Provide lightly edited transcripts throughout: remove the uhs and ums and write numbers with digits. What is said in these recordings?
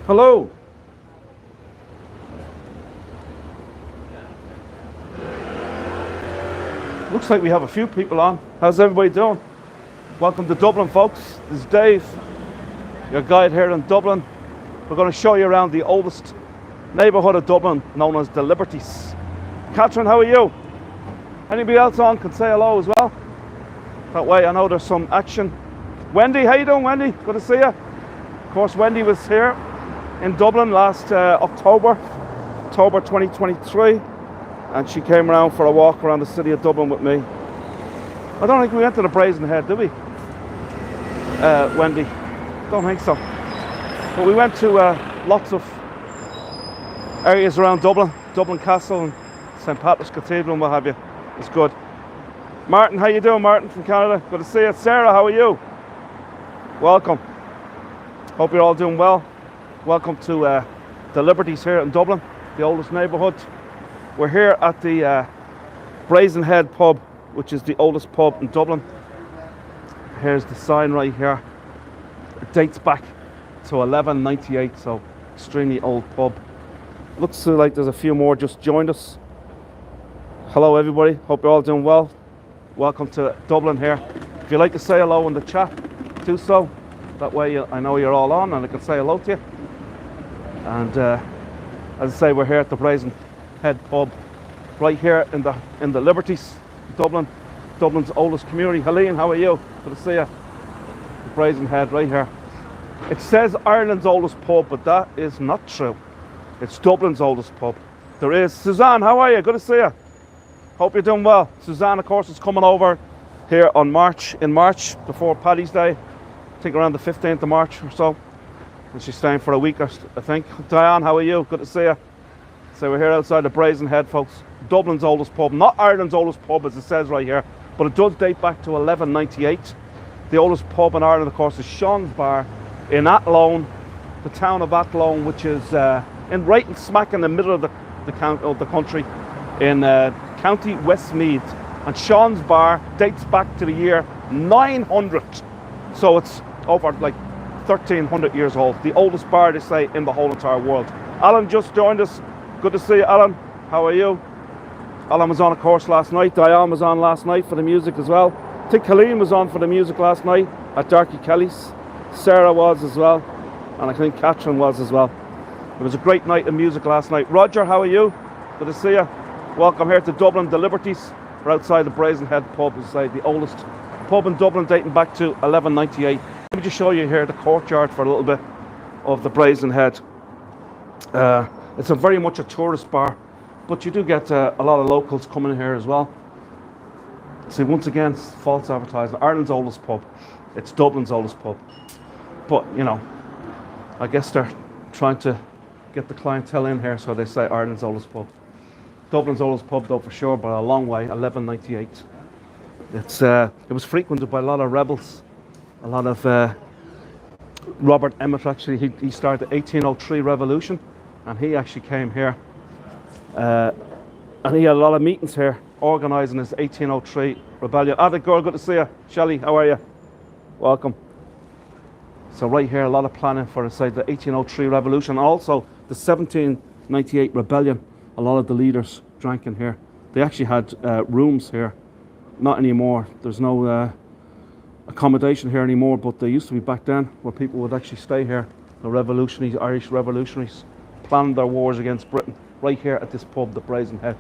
Hello. Looks like we have a few people on. How's everybody doing? Welcome to Dublin, folks. This is Dave, your guide here in Dublin. We're going to show you around the oldest neighbourhood of Dublin, known as the Liberties. Catherine, how are you? Anybody else on can say hello as well. That way I know there's some action. Wendy, how you doing, Wendy? Good to see you. Of course, Wendy was here in Dublin last October 2023. And she came around for a walk around the city of Dublin with me. I don't think we went to the Brazen Head, did we? Wendy? Don't think so. But we went to lots of areas around Dublin. Dublin Castle and St. Patrick's Cathedral and what have you. It's good. Martin, how you doing, Martin from Canada? Good to see you. Sarah, how are you? Welcome. Hope you're all doing well. Welcome to the Liberties here in Dublin, the oldest neighbourhood. We're here at the Brazen Head pub, which is the oldest pub in Dublin. Here's the sign right here. It dates back to 1198, so extremely old pub. Looks like there's a few more just joined us. Hello everybody, hope you're all doing well. Welcome to Dublin here. If you'd like to say hello in the chat, do so. That way I know you're all on and I can say hello to you. And as I say, we're here at the Brazen Head pub, right here in the Liberties, Dublin, Dublin's oldest community. Helene, how are you? Good to see you. The Brazen Head right here. It says Ireland's oldest pub, but that is not true. It's Dublin's oldest pub. There is. Suzanne, how are you? Good to see you. Hope you're doing well. Suzanne, of course, is coming over here in March, before Paddy's Day. I think around the 15th of March or so. And she's staying for a week, I think. Diane, how are you? Good to see you. So we're here outside the Brazen Head, folks. Dublin's oldest pub, not Ireland's oldest pub as it says right here, but it does date back to 1198. The oldest pub in Ireland, of course, is Sean's Bar in Athlone, the town of Athlone, which is right in smack in the middle of the country in County Westmeath. And Sean's Bar dates back to the year 900, so it's over like 1300 years old. The oldest bar, they say, in the whole entire world. Alan just joined us. Good to see you, Alan. How are you? Alan was on a course last night. Diane was on last night for the music as well. I think Colleen was on for the music last night at Darky Kelly's. Sarah was as well. And I think Catherine was as well. It was a great night of music last night. Roger, how are you? Good to see you. Welcome here to Dublin, the Liberties. We're outside the Brazen Head pub, inside the oldest pub in Dublin, dating back to 1198. Let me just show you here the courtyard for a little bit of the Brazen Head. It's very much a tourist bar, but you do get a lot of locals coming in here as well. See, once again, false advertising. Ireland's oldest pub. It's Dublin's oldest pub. But, you know, I guess they're trying to get the clientele in here, so they say Ireland's oldest pub. Dublin's oldest pub, though, for sure, by a long way, 1198. It was frequented by a lot of rebels, a lot of Robert Emmet, actually. He started the 1803 revolution. And he actually came here, and he had a lot of meetings here, organising his 1803 rebellion. Ah, the girl, good to see you. Shelley, how are you? Welcome. So right here, a lot of planning for, say, the 1803 revolution, also the 1798 rebellion. A lot of the leaders drank in here. They actually had rooms here. Not anymore. There's no accommodation here anymore, but they used to be back then, where people would actually stay here. The revolutionaries, Irish revolutionaries, planned their wars against Britain right here at this pub, the Brazen Head.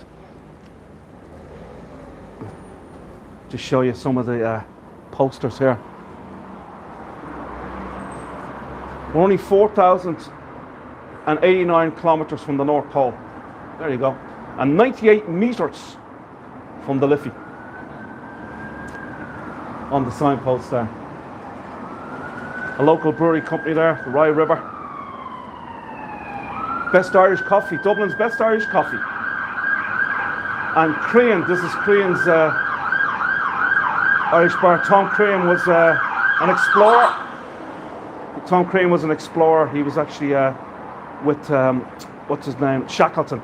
Just show you some of the posters here. We're only 4,089 kilometres from the North Pole. There you go. And 98 metres from the Liffey. On the signpost there. A local brewery company there, the Rye River. Best Irish coffee, Dublin's best Irish coffee. And Crean, this is Crean's Irish bar. Tom Crean was an explorer. Tom Crean was an explorer. He was actually with, what's his name, Shackleton.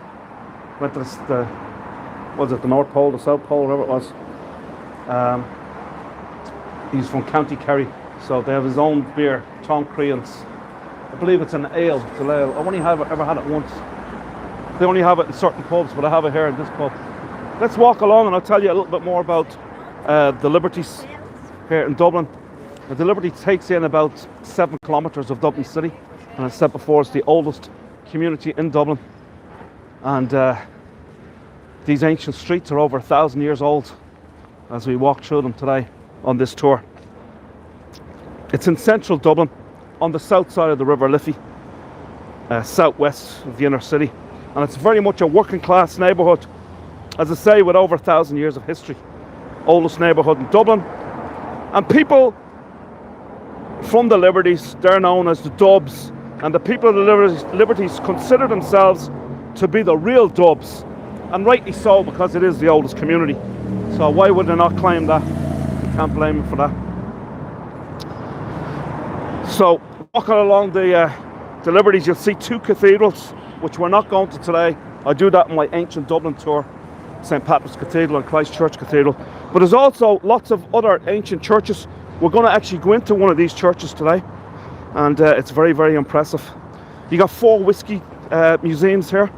Went to the North Pole, the South Pole, whatever it was. He's from County Kerry, so they have his own beer, Tom Crean's I believe it's an ale. It's an ale. I've only ever had it once. They only have it in certain pubs, but I have it here in this pub. Let's walk along and I'll tell you a little bit more about the Liberties here in Dublin. The Liberty takes in about 7 kilometres of Dublin City, and as I said before, it's the oldest community in Dublin. And these ancient streets are over 1,000 years old as we walk through them today on this tour. It's in central Dublin, on the south side of the River Liffey, southwest of the inner city, and it's very much a working class neighbourhood, as I say, with over 1,000 years of history. Oldest neighbourhood in Dublin, and people from the Liberties, they're known as the Dubs, and the people of the Liberties consider themselves to be the real Dubs, and rightly so, because it is the oldest community. So why would they not claim that? You can't blame them for that. So walking along the Liberties, you'll see 2 cathedrals, which we're not going to today. I do that in my ancient Dublin tour, St. Patrick's Cathedral and Christ Church Cathedral. But there's also lots of other ancient churches. We're going to actually go into one of these churches today, and it's very, very impressive. You got 4 whiskey museums here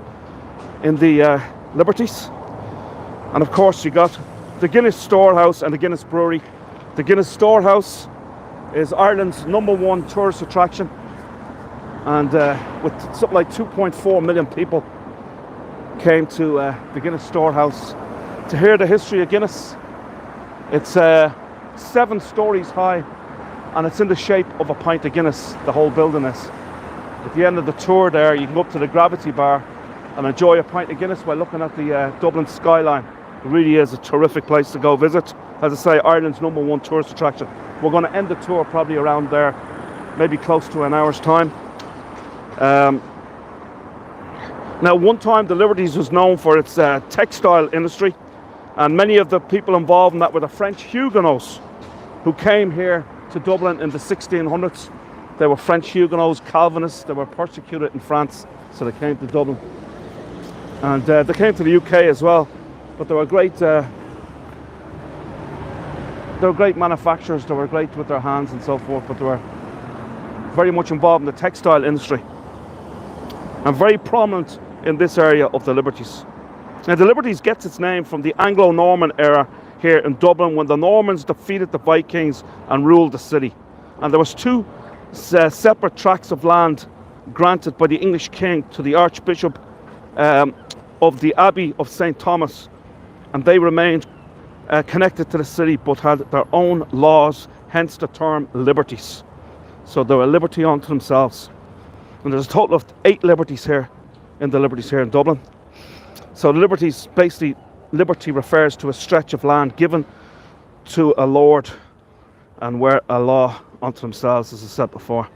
in the Liberties, and of course you got the Guinness Storehouse and the Guinness Brewery. The Guinness Storehouse is Ireland's #1 tourist attraction, and with something like 2.4 million people came to the Guinness Storehouse to hear the history of Guinness. It's 7 stories high, and it's in the shape of a pint of Guinness, the whole building is. At the end of the tour there, you can go up to the gravity bar and enjoy a pint of Guinness while looking at the Dublin skyline. It really is a terrific place to go visit. As I say, Ireland's #1 tourist attraction. We're going to end the tour probably around there, maybe close to an hour's time. Now, one time the Liberties was known for its textile industry, and many of the people involved in that were the French Huguenots who came here to Dublin in the 1600s. They were French Huguenots, Calvinists. They were persecuted in France, so they came to Dublin. And they came to the UK as well, but they were great. They were great manufacturers. They were great with their hands and so forth, but they were very much involved in the textile industry and very prominent in this area of the Liberties. Now, the Liberties gets its name from the Anglo-Norman era here in Dublin, when the Normans defeated the Vikings and ruled the city. And there was 2 separate tracts of land granted by the English king to the Archbishop of the Abbey of St. Thomas, and they remained connected to the city but had their own laws, hence the term Liberties. So they were a liberty unto themselves. And there's a total of 8 liberties here in the Liberties here in Dublin. So the Liberties, basically, liberty refers to a stretch of land given to a lord and were a law unto themselves, as I said before.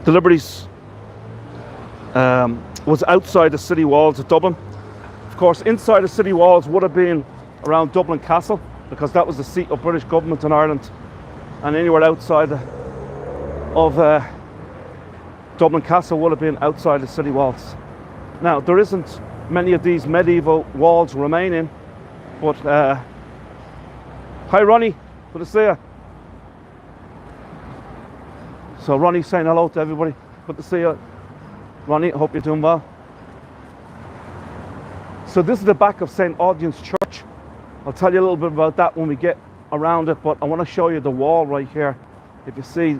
The Liberties was outside the city walls of Dublin. Of course, inside the city walls would have been around Dublin Castle, because that was the seat of British government in Ireland, and anywhere outside of Dublin Castle would have been outside the city walls. Now, there isn't many of these medieval walls remaining, but hi Ronnie, good to see you. So Ronnie's saying hello to everybody. Good to see you, Ronnie. I hope you're doing well. So this is the back of St. Audoen's Church. I'll tell you a little bit about that when we get around it, but I want to show you the wall right here. If you see,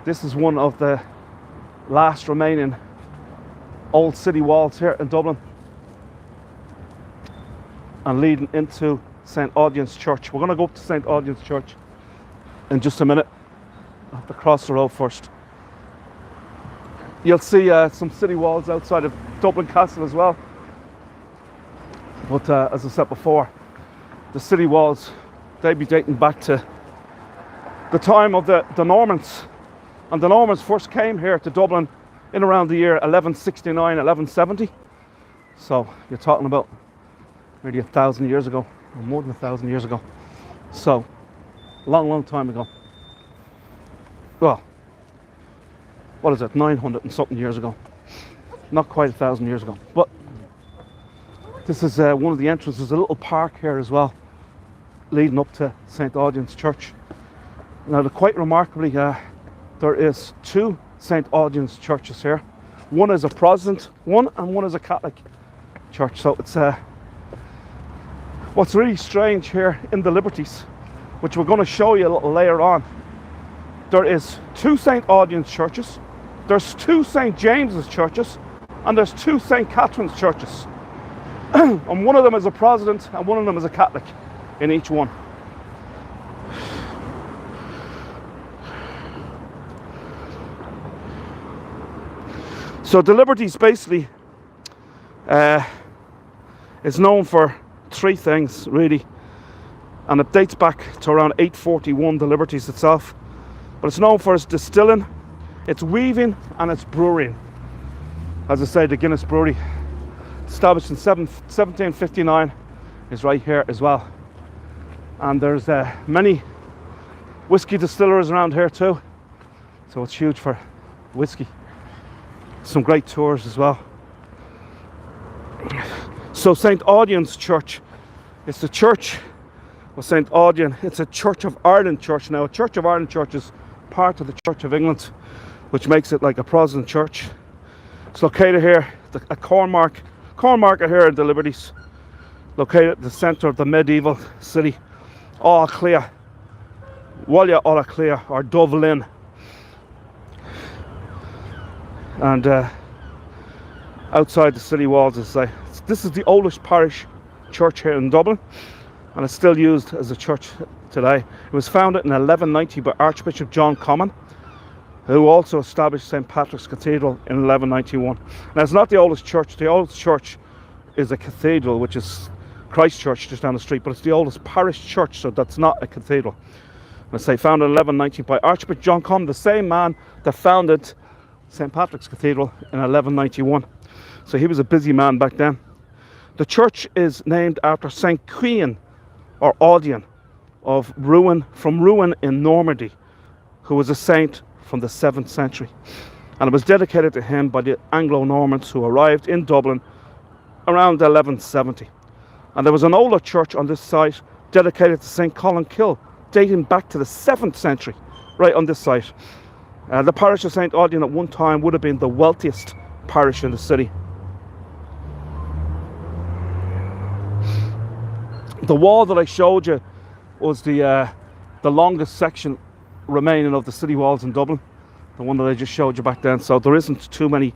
this is one of the last remaining old city walls here in Dublin, and leading into St. Audoen's Church. We're going to go up to St. Audoen's Church in just a minute. I have to cross the road first. You'll see some city walls outside of Dublin Castle as well. But as I said before, the city walls, they be dating back to the time of the Normans. And the Normans first came here to Dublin in around the year 1169, 1170. So you're talking about nearly 1,000 years ago, or more than 1,000 years ago. So, long time ago. Well, what is it, 900 and something years ago. Not quite 1,000 years ago. But this is one of the entrances. There's a little park here as well, leading up to St. Audoen's Church. Now, quite remarkably, there is two St. Audoen's churches here. One is a Protestant one and one is a Catholic church. So it's what's really strange here in the Liberties, which we're going to show you a little later on. There is two St. Audoen's churches, there's two St. James's churches, and there's two St. Catherine's churches. And one of them is a Protestant and one of them is a Catholic in each one. So the Liberties basically is known for three things really, and it dates back to around 841, the Liberties itself. But it's known for its distilling, its weaving and its brewing. As I say, the Guinness Brewery, established in 1759, is right here as well. And there's many whiskey distilleries around here too, so it's huge for whiskey. Some great tours as well. So St. Audoen's Church, it's the church of St. Audoen. It's a Church of Ireland church. Now, a Church of Ireland church is part of the Church of England, which makes it like a Protestant church. It's located here at Cornmarket here in the Liberties, located at the centre of the medieval city, Audoen, Walla Audoen, or Dublin. And outside the city walls, as I say, this is the oldest parish church here in Dublin, and it's still used as a church today. It was founded in 1190 by Archbishop John Comyn, who also established St. Patrick's Cathedral in 1191. Now, it's not the oldest church. The oldest church is a cathedral, which is Christ Church just down the street, but it's the oldest parish church, so that's not a cathedral. And I say founded in 1190 by Archbishop John Comyn, the same man that founded St. Patrick's Cathedral in 1191. So he was a busy man back then. The church is named after St. Queen, or Audoen, of Rouen, from Rouen in Normandy, who was a saint from the 7th century. And it was dedicated to him by the Anglo-Normans who arrived in Dublin around 1170. And there was an older church on this site dedicated to St. Columkill, dating back to the 7th century, right on this site. The parish of St. Audoen at one time would have been the wealthiest parish in the city. The wall that I showed you was the longest section remaining of the city walls in Dublin, the one that I just showed you back then. So there isn't too many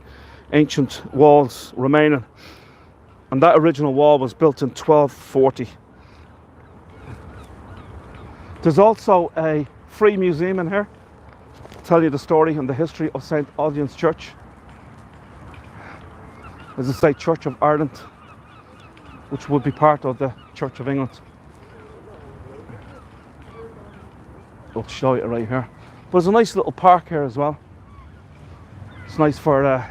ancient walls remaining, and that original wall was built in 1240. There's also a free museum in here to tell you the story and the history of St. Audoen's Church. As I say, Church of Ireland, which would be part of the Church of England. I'll show you right here. But there's a nice little park here as well. It's nice for a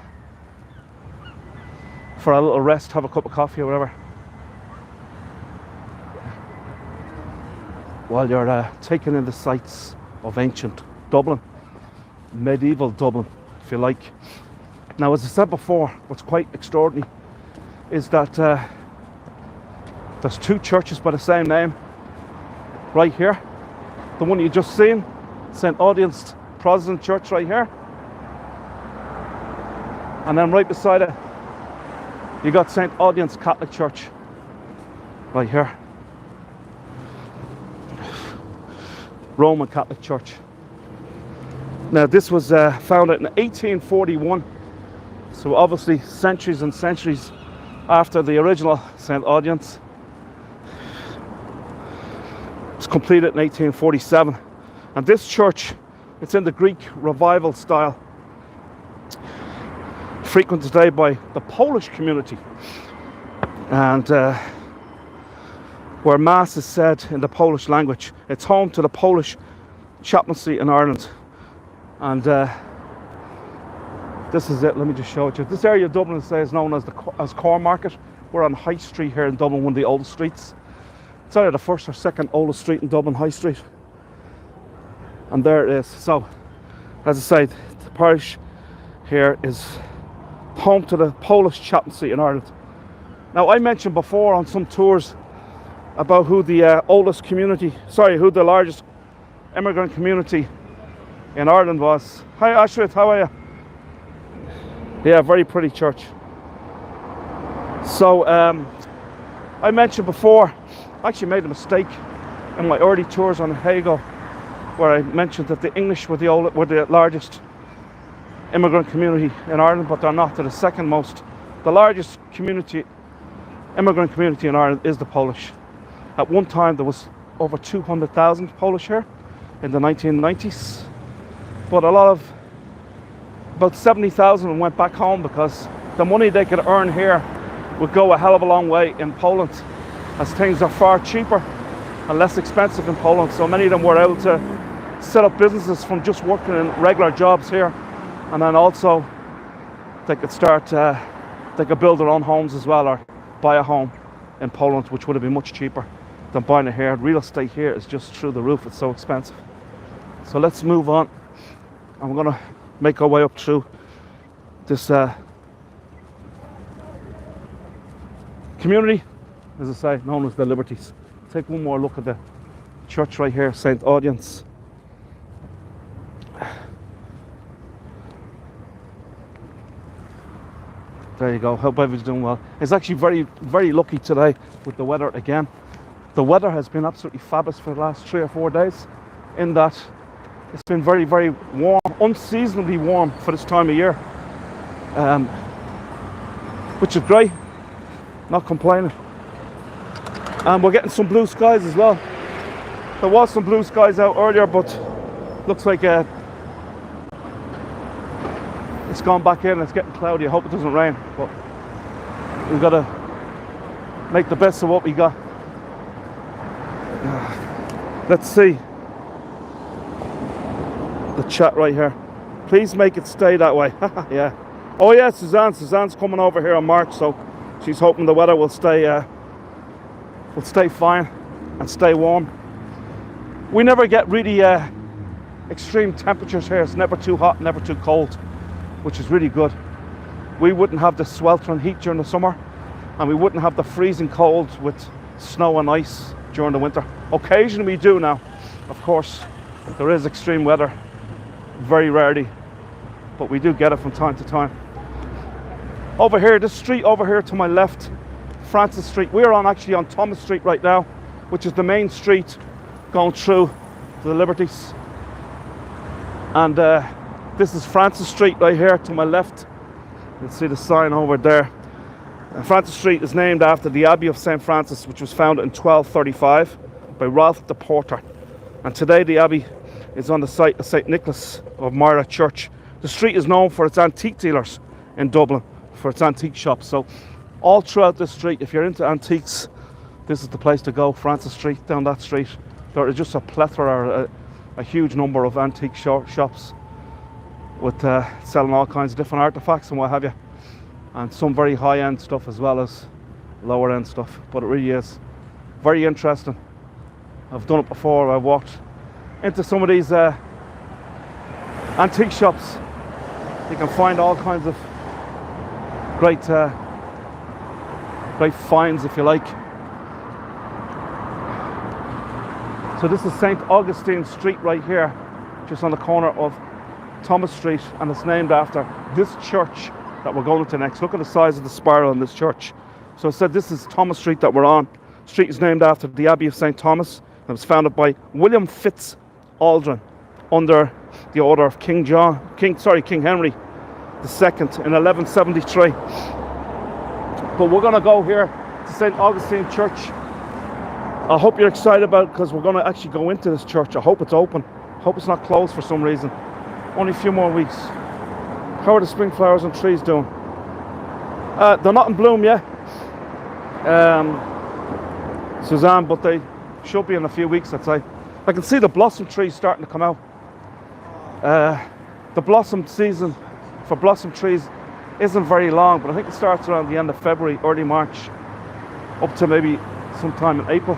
little rest, have a cup of coffee or whatever, while you're taking in the sights of ancient Dublin, medieval Dublin, if you like. Now, as I said before, what's quite extraordinary is that there's two churches by the same name right here. The one you just seen, St. Audoen's Protestant Church right here. And then right beside it, you got St. Audoen's Catholic Church right here. Roman Catholic Church. Now, this was founded in 1841, so obviously centuries and centuries after the original St. Audoen's. It's completed in 1847, and this church, it's in the Greek Revival style, frequented today by the Polish community, and where Mass is said in the Polish language. It's home to the Polish chaplaincy in Ireland, and this is it. Let me just show it to you. This area of Dublin is known as Cornmarket. We're on High Street here in Dublin, one of the oldest streets. It's either the first or second oldest street in Dublin, High Street. And there it is. So, as I say, the parish here is home to the Polish chaplaincy in Ireland. Now, I mentioned before on some tours about who the largest immigrant community in Ireland was. Hi Ashwit, how are you? Yeah, very pretty church. So I mentioned before, I actually made a mistake in my early tours on Hago, where I mentioned that the English were the largest immigrant community in Ireland, but they're not. They're the second most. The largest immigrant community in Ireland is the Polish. At one time there was over 200,000 Polish here in the 1990s, but about 70,000 went back home because the money they could earn here would go a hell of a long way in Poland, as things are far cheaper and less expensive in Poland. So many of them were able to set up businesses from just working in regular jobs here, and then also they could build their own homes as well, or buy a home in Poland, which would have been much cheaper than buying it here. Real estate here is just through the roof. It's so expensive. So let's move on, and we're going to make our way up through this community, as I say, known as the Liberties. Take one more look at the church right here, St. Audoen's. There you go. Hope everyone's doing well. It's actually very, very lucky today with the weather again. The weather has been absolutely fabulous for the last 3 or 4 days, in that it's been very, very warm, unseasonably warm for this time of year, which is great. Not complaining. And we're getting some blue skies as well. There was some blue skies out earlier, but looks like it's gone back in. It's getting cloudy. I hope it doesn't rain, but we've got to make the best of what we got. Let's see the chat right here. Please make it stay that way. Yeah. Oh yeah, Suzanne's coming over here in March, so she's hoping the weather will stay fine and stay warm. We never get really extreme temperatures here. It's never too hot, never too cold, which is really good. We wouldn't have the sweltering heat during the summer, and we wouldn't have the freezing cold with snow and ice during the winter. Occasionally we do now, of course. There is extreme weather, very rarely, but we do get it from time to time. Over here, this street over here to my left, Francis Street. We're actually on Thomas Street right now, which is the main street going through the Liberties. And this is Francis Street right here to my left. You'll see the sign over there. Francis Street is named after the Abbey of St. Francis, which was founded in 1235 by Ralph the Porter. And today the Abbey is on the site of St. Nicholas of Myra Church. The street is known for its antique dealers in Dublin, for its antique shops. So all throughout this street, if you're into antiques, this is the place to go. Francis Street, down that street, there is just a plethora, a huge number of antique shops with selling all kinds of different artifacts and what have you, and some very high-end stuff as well as lower-end stuff. But it really is very interesting. I've done it before. I've walked into some of these antique shops. You can find all kinds of great finds, if you like. So this is St. Augustine Street right here, just on the corner of Thomas Street, and it's named after this church that we're going to next. Look at the size of the spiral in this church. So I said this is Thomas Street that we're on. The street is named after the Abbey of St. Thomas. It was founded by William Fitz Audoen under the order of King Henry II in 1173. But we're going to go here to St. Augustine Church. I hope you're excited about it, because we're going to actually go into this church. I hope it's open. I hope it's not closed for some reason. Only a few more weeks. How are the spring flowers and trees doing? They're not in bloom yet, Suzanne, but they should be in a few weeks, I'd say. I can see the blossom trees starting to come out. The blossom season for blossom trees isn't very long, but I think it starts around the end of February, early March, up to maybe sometime in April.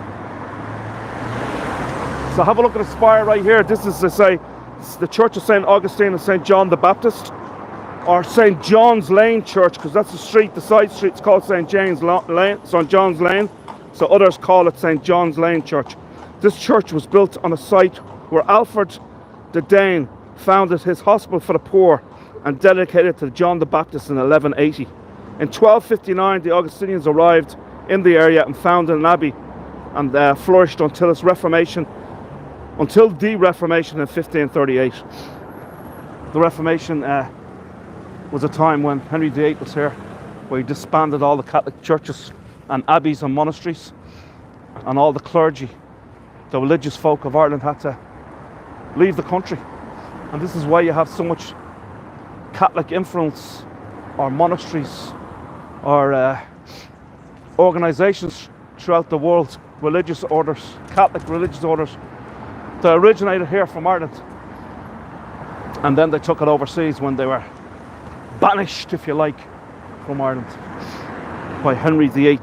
So have a look at the spire right here. This is, the Church of St. Augustine and St. John the Baptist, or St. John's Lane Church, because that's the street, the side street's called St. John's Lane, so others call it St. John's Lane Church. This church was built on a site where Alfred the Dane founded his hospital for the poor and dedicated it to John the Baptist in 1180. In 1259, the Augustinians arrived in the area and founded an abbey and flourished until the Reformation in 1538. The Reformation was a time when Henry VIII was here, where he disbanded all the Catholic churches and abbeys and monasteries, and all the clergy, the religious folk of Ireland, had to leave the country. And this is why you have so much Catholic influence, or monasteries, or organisations throughout the world, religious orders, Catholic religious orders, that originated here from Ireland. And then they took it overseas when they were banished, if you like, from Ireland by Henry VIII.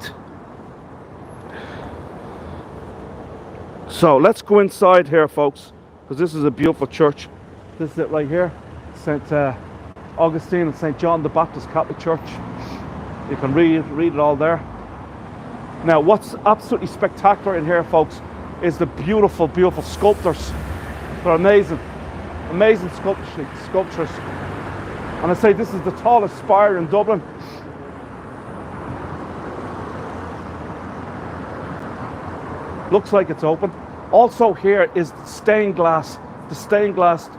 So let's go inside here, folks, because this is a beautiful church. This is it right here, St. Augustine and St. John the Baptist Catholic Church. You can read it all there. Now, what's absolutely spectacular in here, folks, is the beautiful, beautiful sculptures. They're amazing, amazing sculptures. And I say this is the tallest spire in Dublin. Looks like it's open. Also here is stained glass. The stained glass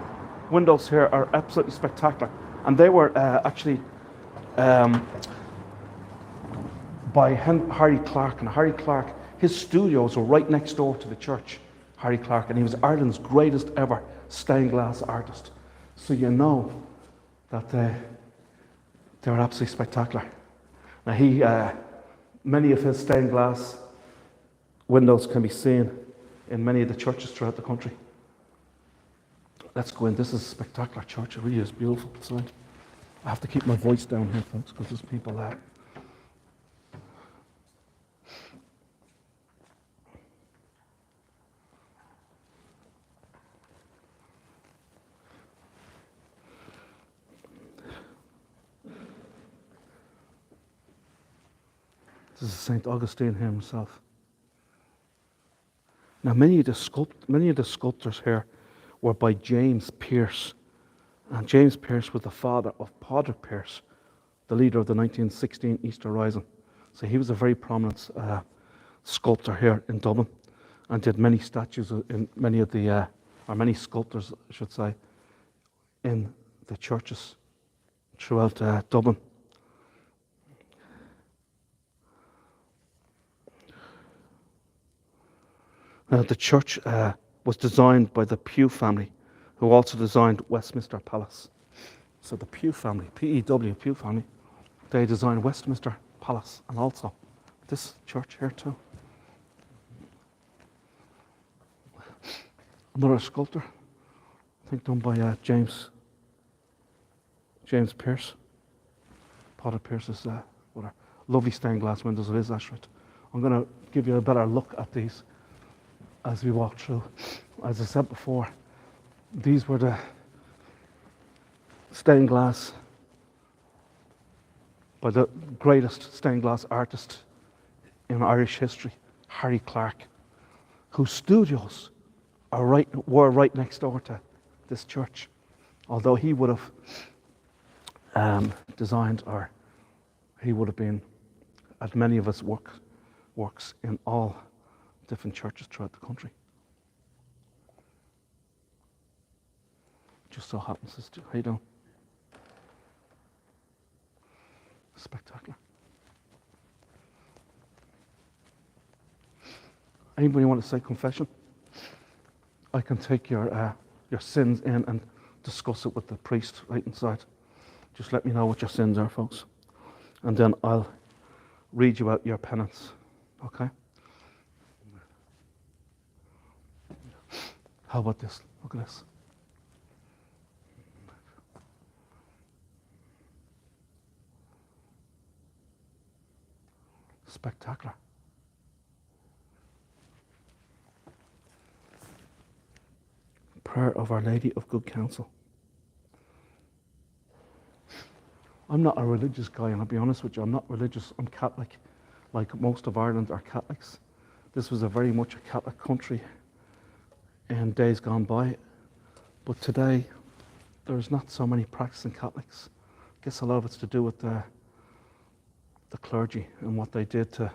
windows here are absolutely spectacular. And they were actually by Harry Clark. And Harry Clark, his studios were right next door to the church, Harry Clark. And he was Ireland's greatest ever stained glass artist. So you know that they were absolutely spectacular. Now many of his stained glass windows can be seen in many of the churches throughout the country. Let's go in. This is a spectacular church. It really is beautiful inside. I have to keep my voice down here, folks, because there's people there. This is St. Augustine himself. Now, many of the sculptures here were by James Pearce. And James Pearce was the father of Padre Pearce, the leader of the 1916 Easter Rising. So he was a very prominent sculptor here in Dublin, and did many statues in many of the, or many sculptors, I should say, in the churches throughout Dublin. Now, the church was designed by the Pugh family, who also designed Westminster Palace. So the Pugh family, P-E-W, Pugh family, they designed Westminster Palace, and also this church here too. Another sculptor, I think done by James Pearce. Padre Pearce's what are lovely stained glass windows it is, that's right. I'm going to give you a better look at these as we walk through. As I said before, these were the stained glass by the greatest stained glass artist in Irish history, Harry Clark, whose studios were right next door to this church. Although he would have designed, or he would have been at many of his works in all different churches throughout the country. Just so happens this too. How you doing? Spectacular. Anybody want to say confession? I can take your sins in and discuss it with the priest right inside. Just let me know what your sins are, folks, and then I'll read you out your penance. Okay? How about this? Look at this. Spectacular. Prayer of Our Lady of Good Counsel. I'm not a religious guy, and I'll be honest with you, I'm not religious. I'm Catholic, like most of Ireland are Catholics. This was very much a Catholic country in days gone by. But today, there's not so many practicing Catholics. I guess a lot of it's to do with the clergy and what they did to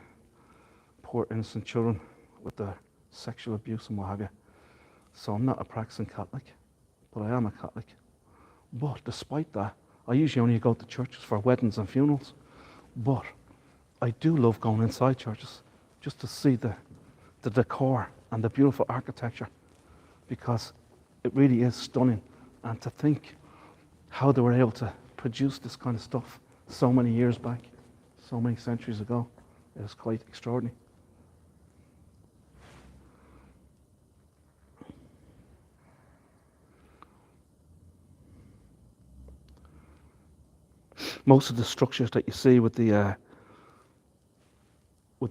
poor innocent children with the sexual abuse and what have you. So I'm not a practicing Catholic, but I am a Catholic. But despite that, I usually only go to churches for weddings and funerals. But I do love going inside churches just to see the decor and the beautiful architecture, because it really is stunning. And to think how they were able to produce this kind of stuff so many years back, so many centuries ago, is quite extraordinary. Most of the structures that you see with the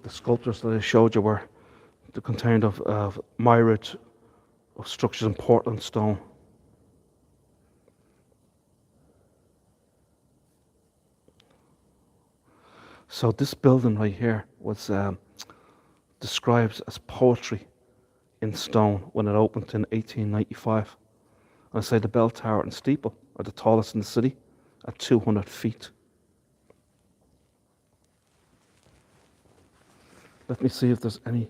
sculptures that I showed you were contained of myriad of structures in Portland stone. So this building right here was described as poetry in stone when it opened in 1895. And I say the bell tower and steeple are the tallest in the city at 200 feet. Let me see if there's any.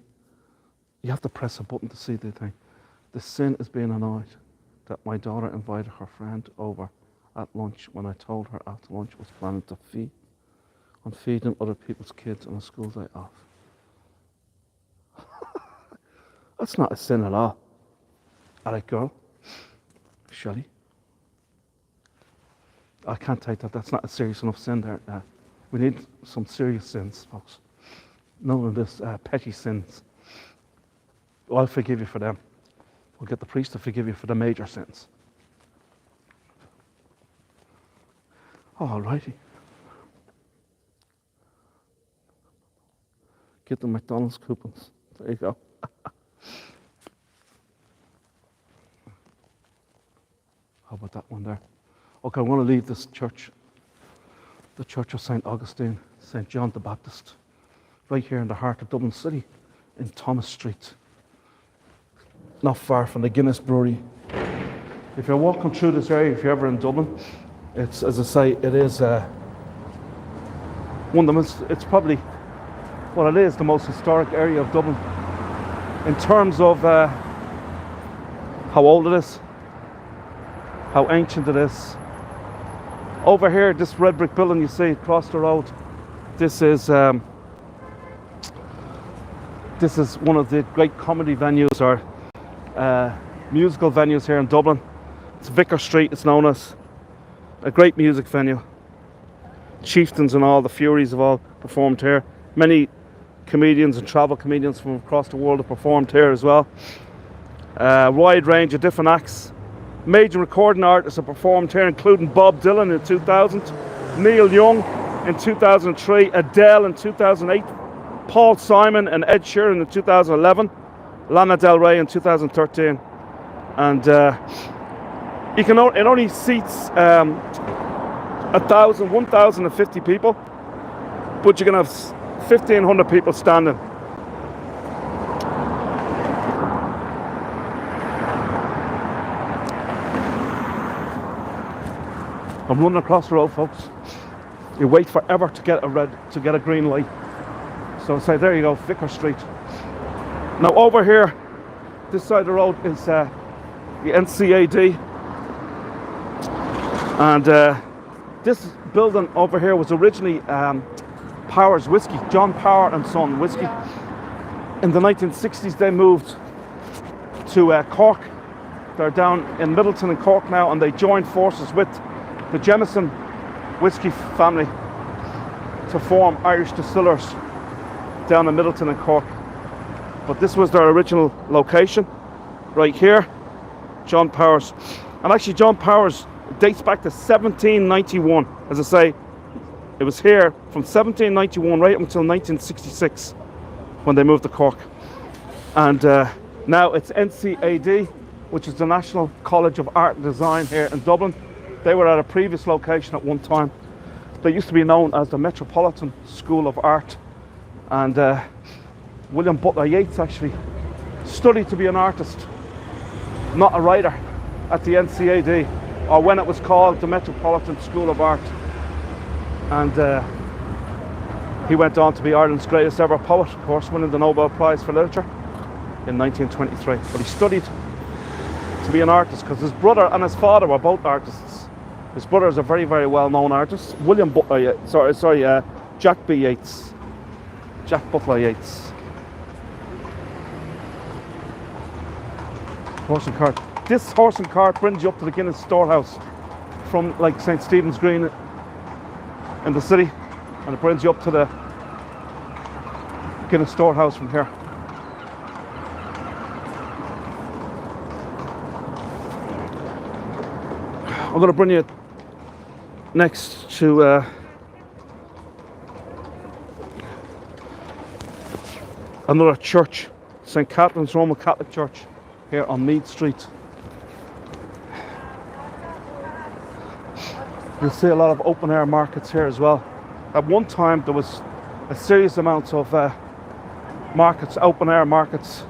You have to press a button to see the thing. The sin is being annoyed that my daughter invited her friend over at lunch when I told her after lunch was planning to feed on feeding other people's kids on a school day off. That's not a sin at all. Alright, girl. Shelley. I can't take that. That's not a serious enough sin there. We need some serious sins, folks. None of this petty sins. Well, I'll forgive you for them. We'll get the priest to forgive you for the major sins. Alrighty. Get the McDonald's coupons. There you go. How about that one there? Okay, I want to leave this church. The Church of St. Augustine, St. John the Baptist, right here in the heart of Dublin City, in Thomas Street, not far from the Guinness Brewery. If you're walking through this area, if you're ever in Dublin, it's, as I say, it is one of the most, it's probably, well, it is the most historic area of Dublin in terms of how old it is, how ancient it is. Over here, this red brick building you see across the road, this is one of the great comedy venues or musical venues here in Dublin. It's Vicar Street, it's known as a great music venue. Chieftains and all, the Furies have all performed here. Many comedians and travel comedians from across the world have performed here as well. A wide range of different acts. Major recording artists have performed here, including Bob Dylan in 2000, Neil Young in 2003, Adele in 2008, Paul Simon and Ed Sheeran in 2011, Lana Del Rey in 2013. And it only seats 1,050 people, but you can have 1,500 people standing. I'm running across the road, folks. You wait forever to get a green light. So say, there you go, Vicar Street. Now over here, this side of the road is the NCAD, and this building over here was originally Power's Whiskey, John Power and Son Whiskey. In the 1960s, they moved to Cork. They're down in Middleton and Cork now, and they joined forces with the Jameson whiskey family to form Irish Distillers down in Middleton and Cork. But this was their original location, right here, John Power's. And actually John Power's dates back to 1791. As I say, it was here from 1791 right up until 1966 when they moved to Cork. And now it's NCAD, which is the National College of Art and Design here in Dublin. They were at a previous location at one time. They used to be known as the Metropolitan School of Art. And William Butler Yeats actually studied to be an artist not a writer at the NCAD, or when it was called the Metropolitan School of Art. And he went on to be Ireland's greatest ever poet, of course, winning the Nobel Prize for Literature in 1923. But he studied to be an artist because his brother and his father were both artists. His brother is a very, very well-known artist, Jack B. Yeats. Jack Butler Yeats. Horse and cart. This horse and cart brings you up to the Guinness Storehouse from like St. Stephen's Green in the city, and it brings you up to the Guinness Storehouse from here. I'm going to bring you next to another church, St. Catherine's Roman Catholic Church, here on Mead Street. You'll see a lot of open air markets here as well. At one time there was a serious amount of markets, open air markets,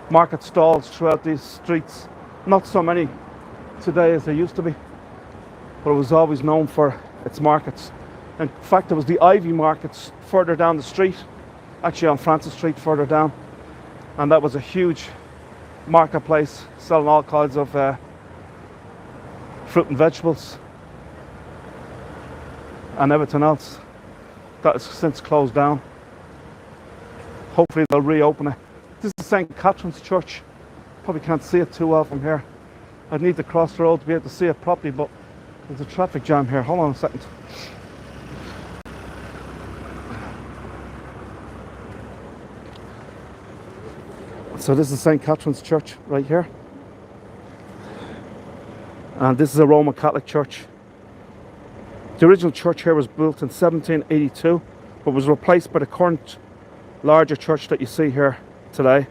market stalls throughout these streets. Not so many today as there used to be, but it was always known for its markets. In fact, there was the Ivy markets further down the street, actually on Francis Street further down, and that was a huge marketplace selling all kinds of fruit and vegetables and everything else. That has since closed down. Hopefully they'll reopen it. This is St. Catherine's Church. Probably can't see it too well from here. I'd need to cross the road to be able to see it properly, but there's a traffic jam here. Hold on a second. So this is St. Catherine's Church right here. And this is a Roman Catholic church. The original church here was built in 1782, but was replaced by the current larger church that you see here today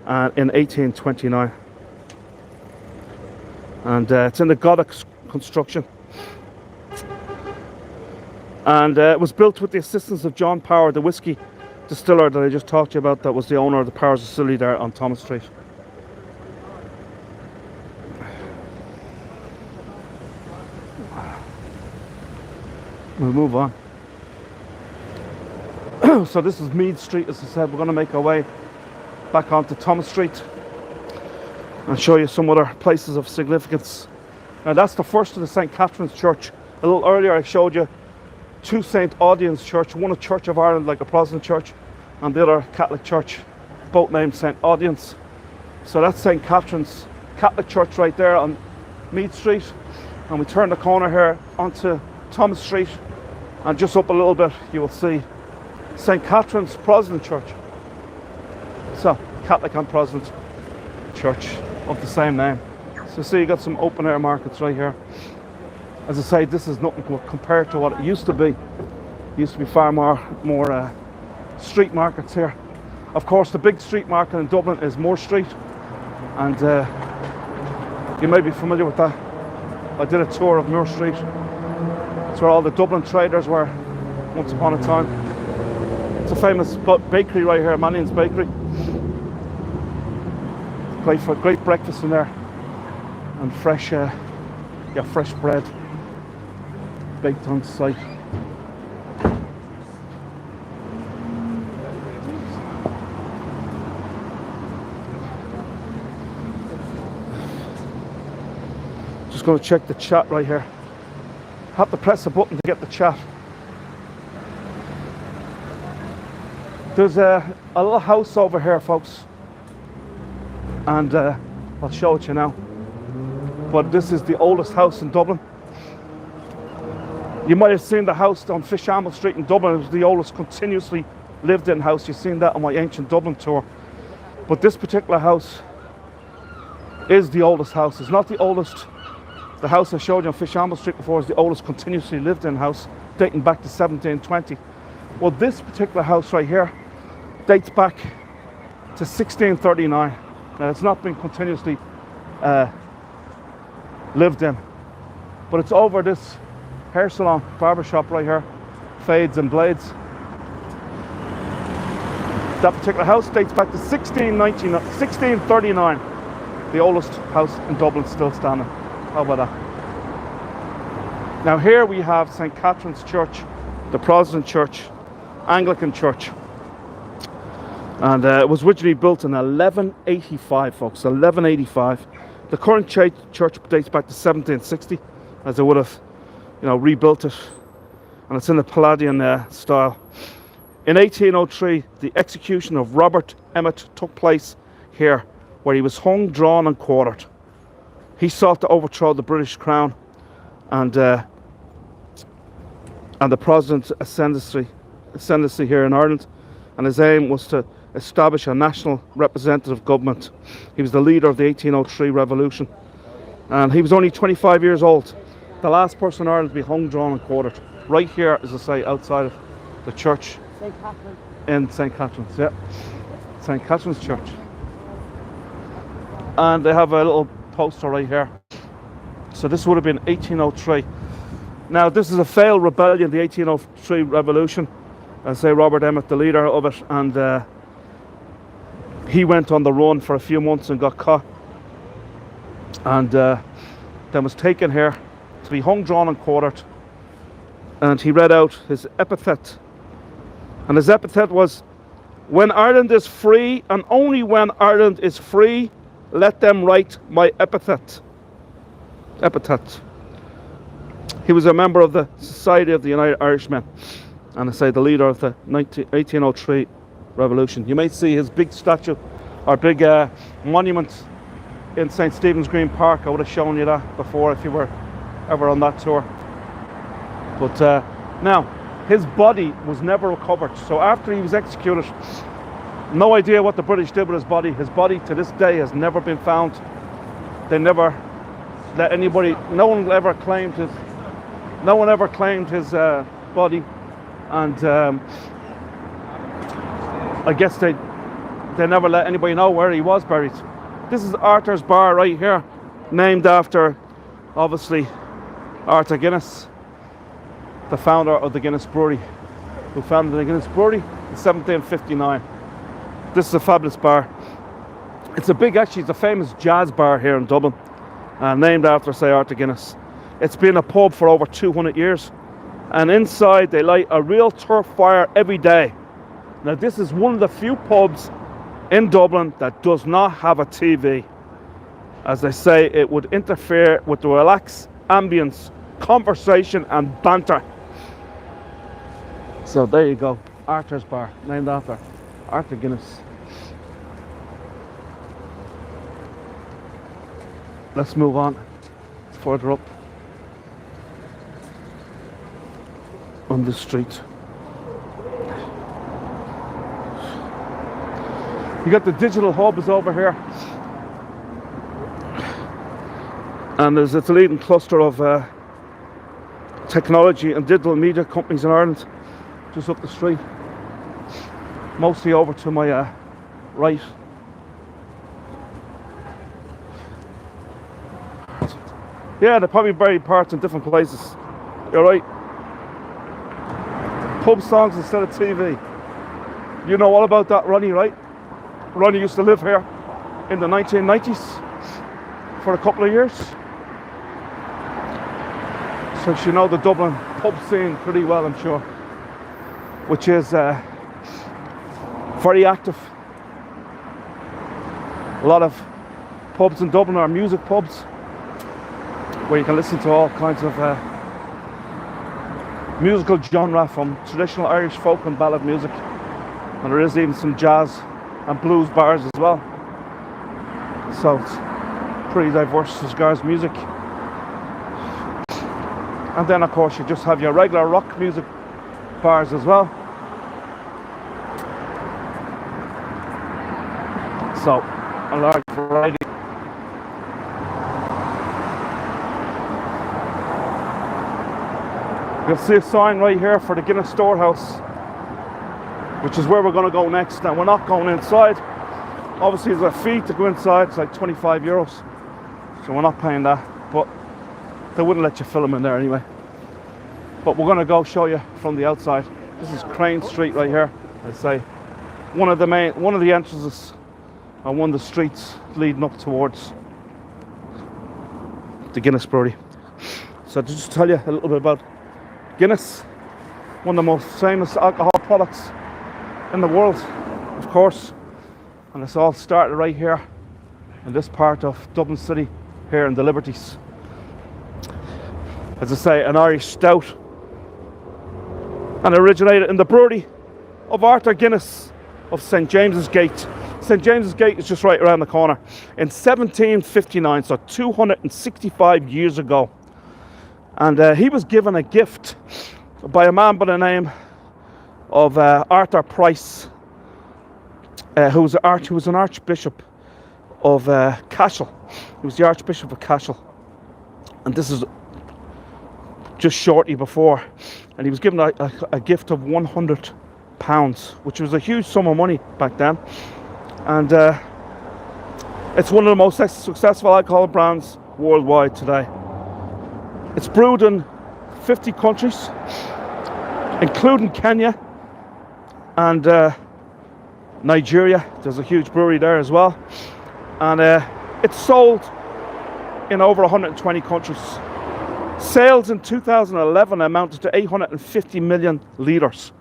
in 1829. And it's in the Gothic construction. And it was built with the assistance of John Power, the whiskey distiller that I just talked to you about, that was the owner of the Powers Distillery there on Thomas Street. We'll move on. So this is Mead Street, as I said. We're going to make our way back onto Thomas Street and show you some other places of significance. Now that's the first of the St. Catherine's Church. A little earlier I showed you two St. Audoen's Church, one a Church of Ireland like a Protestant church, and the other Catholic church, both named St. Audoen's. So that's St. Catherine's Catholic Church right there on Mead Street, and we turn the corner here onto Thomas Street, and just up a little bit you will see St. Catherine's Protestant Church. So Catholic and Protestant church of the same name. So see, you got some open air markets right here. As I say, this is nothing compared to what it used to be. It used to be far more street markets here. Of course, the big street market in Dublin is Moore Street, and you may be familiar with that. I did a tour of Moore Street. It's where all the Dublin traders were once upon a time. It's a famous bakery right here, Mannion's Bakery. Great breakfast in there, and fresh bread baked on site. Just going to check the chat right here. Have to press a button to get the chat. There's a little house over here, folks, and I'll show it you now. But this is the oldest house in Dublin. You might have seen the house on Fishamble Street in Dublin. It was the oldest continuously lived in house. You've seen that on my Ancient Dublin tour. But this particular house is the oldest house. It's not the oldest. The house I showed you on Fishamble Street before is the oldest continuously lived in house, dating back to 1720. Well, this particular house right here dates back to 1639. Now, it's not been continuously lived in, but it's over this hair salon, barber shop right here, Fades and Blades. That particular house dates back to 1639. The oldest house in Dublin still standing. How about that? Now here we have St. Catherine's Church, the Protestant church, Anglican church. And it was originally built in 1185, folks, 1185. The current church dates back to 1760, as they would have, rebuilt it. And it's in the Palladian style. In 1803, the execution of Robert Emmet took place here, where he was hung, drawn and quartered. He sought to overthrow the British crown and the Protestant ascendancy here in Ireland, and his aim was to establish a national representative government. He was the leader of the 1803 revolution, and he was only 25 years old. The last person in Ireland to be hung, drawn and quartered. Right here, as I say, outside of the church. St. Catherine. In St. Catherine's, yeah. St. Catherine's Church. And they have a little poster right here. So this would have been 1803. Now this is a failed rebellion, the 1803 revolution. I say Robert Emmet, the leader of it, and he went on the run for a few months and got caught. And then was taken here to be hung, drawn and quartered. And he read out his epithet. And his epithet was, "When Ireland is free, and only when Ireland is free, let them write my epithet." Epithet. He was a member of the Society of the United Irishmen, and I say the leader of the 1803 revolution. You may see his big statue, or big monument in St. Stephen's Green Park. I would have shown you that before if you were ever on that tour. But now, his body was never recovered. So after he was executed, no idea what the British did with his body. His body to this day has never been found. They never let anybody, no one ever claimed his body. And I guess they never let anybody know where he was buried. This is Arthur's Bar right here, named after, obviously, Arthur Guinness, the founder of the Guinness Brewery, who founded the Guinness Brewery in 1759. This is a fabulous bar. It's a famous jazz bar here in Dublin, named after, say, Arthur Guinness. It's been a pub for over 200 years, and inside they light a real turf fire every day. Now this is one of the few pubs in Dublin that does not have a TV. As they say, it would interfere with the relaxed ambience, conversation and banter. So there you go, Arthur's Bar, named after Arthur Guinness. Let's move on further up on the street. You got the digital hub is over here, and it's a leading cluster of technology and digital media companies in Ireland, just up the street, mostly over to my right. Yeah, they're probably buried parts in different places. You're right. Pub songs instead of TV. You know all about that, Ronnie, right? Ronnie used to live here in the 1990s for a couple of years. So you know the Dublin pub scene pretty well, I'm sure, which is very active. A lot of pubs in Dublin are music pubs, where you can listen to all kinds of musical genre, from traditional Irish folk and ballad music, and there is even some jazz and blues bars as well. So it's pretty diverse as regards music. And then of course you just have your regular rock music bars as well. So a large variety. You'll see a sign right here for the Guinness Storehouse, which is where we're going to go next. Now we're not going inside. Obviously there's a fee to go inside. It's like 25 euros. So we're not paying that, but they wouldn't let you film in there anyway. But we're going to go show you from the outside. This is Crane Street right here. I say one of the entrances on one of the streets leading up towards the Guinness Brewery. So to just tell you a little bit about Guinness, one of the most famous alcohol products in the world, of course, and it's all started right here in this part of Dublin City, here in the Liberties. As I say, an Irish stout, and originated in the brewery of Arthur Guinness of St James's Gate. St James's Gate is just right around the corner. In 1759, so 265 years ago. And he was given a gift by a man by the name of Arthur Price, who was an archbishop of Cashel. He was the Archbishop of Cashel. And this is just shortly before. And he was given a gift of £100, which was a huge sum of money back then. And it's one of the most successful alcohol brands worldwide today. It's brewed in 50 countries, including Kenya and Nigeria. There's a huge brewery there as well. And it's sold in over 120 countries. Sales in 2011 amounted to 850 million litres.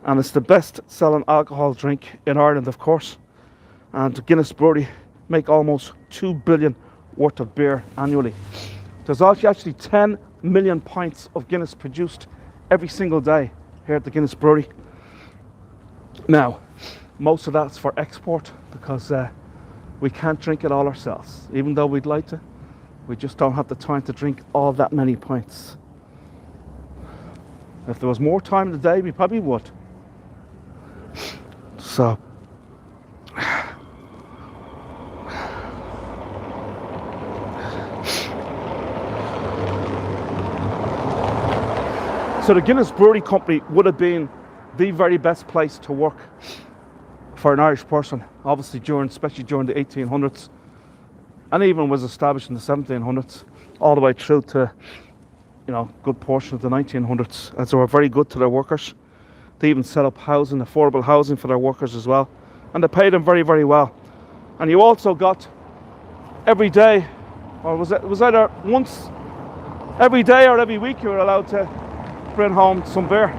And it's the best selling alcohol drink in Ireland, of course. And Guinness Brewery make almost 2 billion worth of beer annually. There's actually 10 million pints of Guinness produced every single day here at the Guinness Brewery. Now, most of that's for export because we can't drink it all ourselves. Even though we'd like to, we just don't have the time to drink all that many pints. If there was more time in the day, we probably would. So, the Guinness Brewery Company would have been the very best place to work for an Irish person, obviously especially during the 1800s, and even was established in the 1700s, all the way through to, good portion of the 1900s, as they were very good to their workers. They even set up housing, affordable housing for their workers as well, and they paid them very, very well. And you also got every day, or was either once every day or every week, you were allowed to bring home some beer.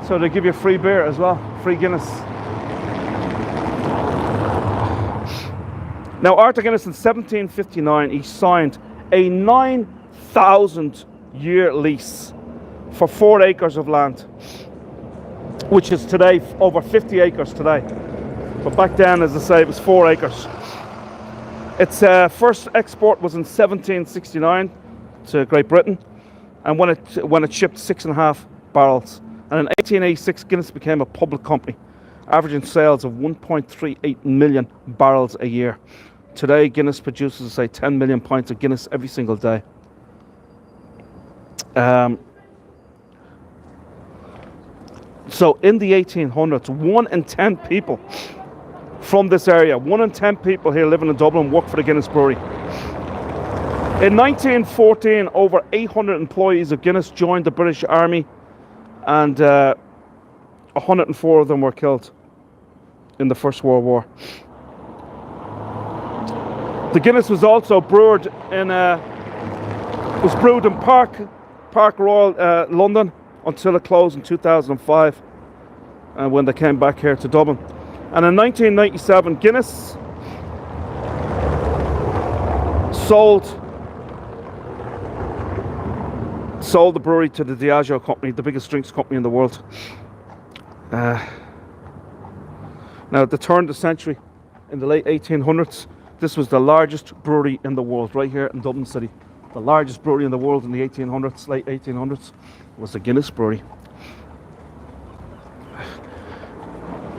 So they give you free beer as well, free Guinness. Now, Arthur Guinness in 1759, he signed a 9,000-year lease for 4 acres of land, which is today over 50 acres today. But back then, as I say, it was 4 acres. Its first export was in 1769 to Great Britain, and when it shipped 6.5 barrels. And in 1886, Guinness became a public company, averaging sales of 1.38 million barrels a year. Today, Guinness produces, say, 10 million pints of Guinness every single day. So in the 1800s, 1 in 10 people from this area, 1 in 10 people here living in Dublin work for the Guinness Brewery. In 1914, over 800 employees of Guinness joined the British Army, and 104 of them were killed in the First World War. The Guinness was also brewed in Park Royal, London, until it closed in 2005, when they came back here to Dublin. And in 1997, Guinness sold the brewery to the Diageo company, the biggest drinks company in the world. Now, at the turn of the century, in the late 1800s, this was the largest brewery in the world, right here in Dublin City. The largest brewery in the world in the 1800s, late 1800s, was the Guinness Brewery.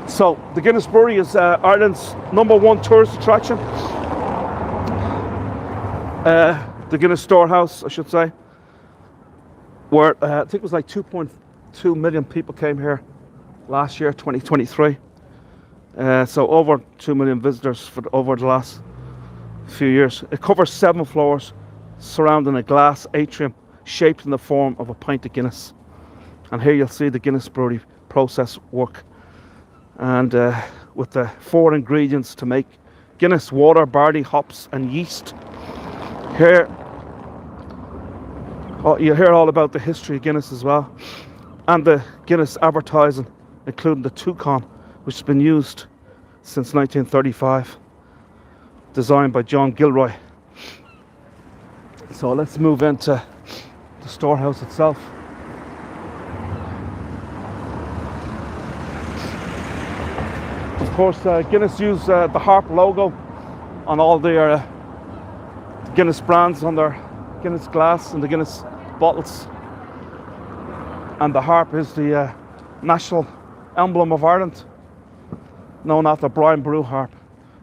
So, the Guinness Brewery is Ireland's #1 tourist attraction. The Guinness Storehouse, I should say, where I think it was like 2.2 million people came here last year, 2023. So over 2 million visitors over the last few years. It covers 7 floors surrounding a glass atrium shaped in the form of a pint of Guinness. And here you'll see the Guinness Brewery process work. And with the 4 ingredients to make Guinness: water, barley, hops and yeast. Here Oh, you hear all about the history of Guinness as well, and the Guinness advertising, including the toucan, which has been used since 1935, designed by John Gilroy. So let's move into the storehouse itself. Of course, Guinness use the harp logo on all their Guinness brands, on their Guinness glass and the Guinness bottles. And the harp is the national emblem of Ireland, known after Brian Boru harp.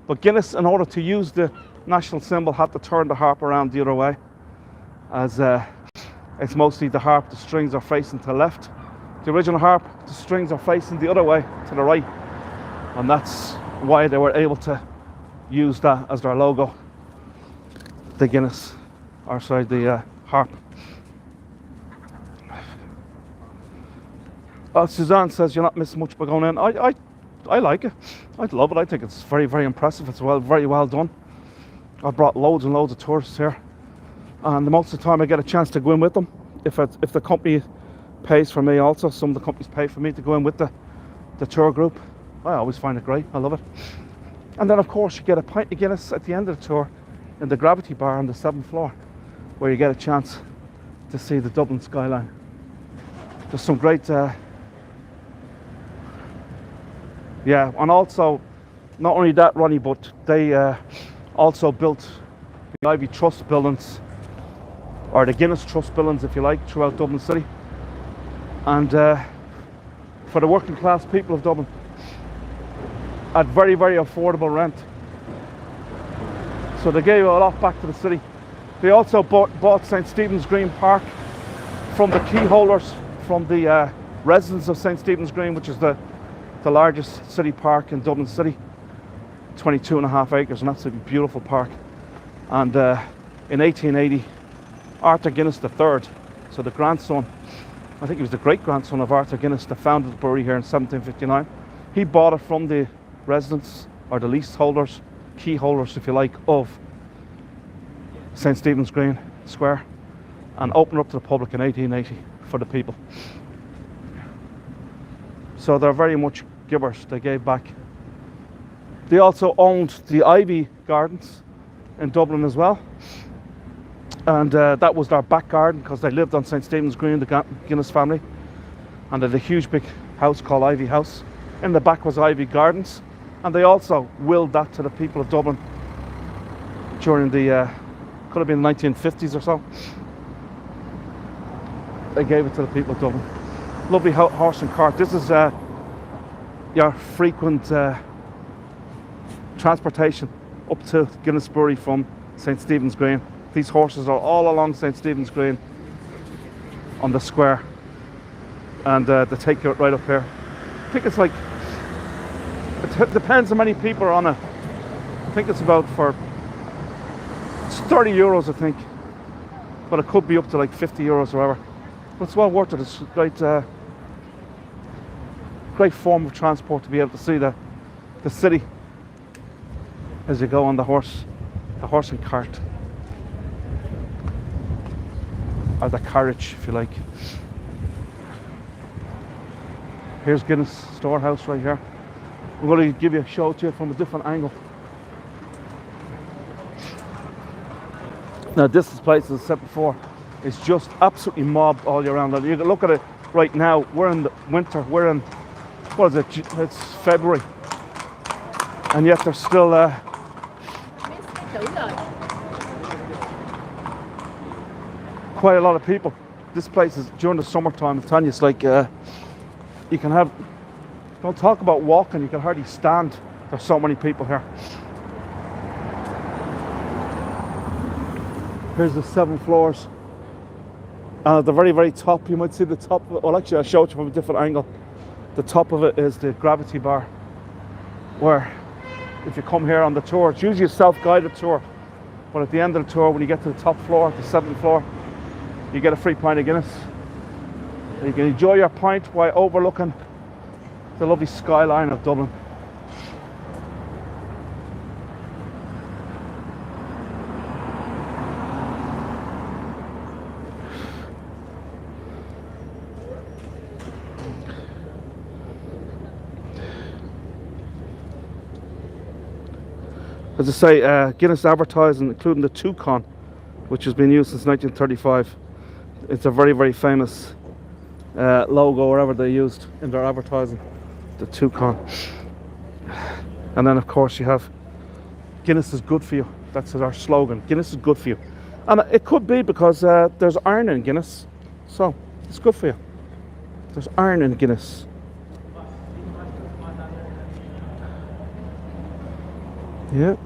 But Guinness, in order to use the national symbol, had to turn the harp around the other way, as it's mostly the harp, the strings are facing to the left. The original harp, the strings are facing the other way, to the right. And that's why they were able to use that as their logo, the Guinness, or sorry, the harp. Suzanne says you're not missing much by going in. I like it. I love it. I think it's very, very impressive. It's very well done. I've brought loads and loads of tourists here, and most of the time I get a chance to go in with them. If the company pays for me, also some of the companies pay for me to go in with the tour group. I always find it great. I love it. And then of course you get a pint of Guinness at the end of the tour in the gravity bar on the 7th floor, where you get a chance to see the Dublin skyline. There's some great yeah, and also not only that, Ronnie, but they also built the Ivy Trust buildings, or the Guinness Trust buildings if you like, throughout Dublin City, and for the working class people of Dublin at very, very affordable rent. So they gave a lot back to the city. They also bought St. Stephen's Green Park from the key holders, from the residents of St. Stephen's Green, which is the largest city park in Dublin City, 22.5 acres, an absolutely beautiful park. And in 1880, Arthur Guinness III, so the grandson, I think he was the great-grandson of Arthur Guinness, that founded the brewery here in 1759. He bought it from the residents, or the leaseholders, key holders if you like, of St. Stephen's Green Square, and opened up to the public in 1880 for the people. So they're very much givers. They gave back. They also owned the Ivy Gardens in Dublin as well, and that was their back garden, because they lived on St. Stephen's Green, the Guinness family, and they had a huge big house called Ivy House. In the back was Ivy Gardens, and they also willed that to the people of Dublin during the could have been the 1950s or so. They gave it to the people of Dublin. Lovely horse and cart. This is your frequent transportation up to Guinness Brewery from St. Stephen's Green. These horses are all along St. Stephen's Green on the square, and they take you right up here. I think it's like, it depends how many people are on it. I think it's about it's 30 euros, I think, but it could be up to like 50 euros or whatever. But it's well worth it. It's a great form of transport to be able to see the city as you go on the horse and cart, or the carriage if you like. Here's Guinness Storehouse right here. I'm going to give you a show to you from a different angle. Now this place, as I said before, is just absolutely mobbed all year round. You can look at it right now. We're in the winter. We're in, what is it? It's February, and yet there's still quite a lot of people. This place is, during the summertime, I'm telling you, it's like you can have, don't talk about walking, you can hardly stand. There's so many people here. Here's the 7 floors. And at the very, very top, you might see the top of it. Well, actually, I'll show it you from a different angle. The top of it is the gravity bar, where if you come here on the tour, it's usually a self-guided tour, but at the end of the tour, when you get to the top floor, the 7th floor, you get a free pint of Guinness. You can enjoy your pint while overlooking the lovely skyline of Dublin. As I say, Guinness advertising, including the toucan, which has been used since 1935. It's a very, very famous logo, or whatever they used in their advertising, the toucan. And then, of course, you have Guinness is good for you. That's our slogan. Guinness is good for you. And it could be because there's iron in Guinness, so it's good for you. There's iron in Guinness. Yeah.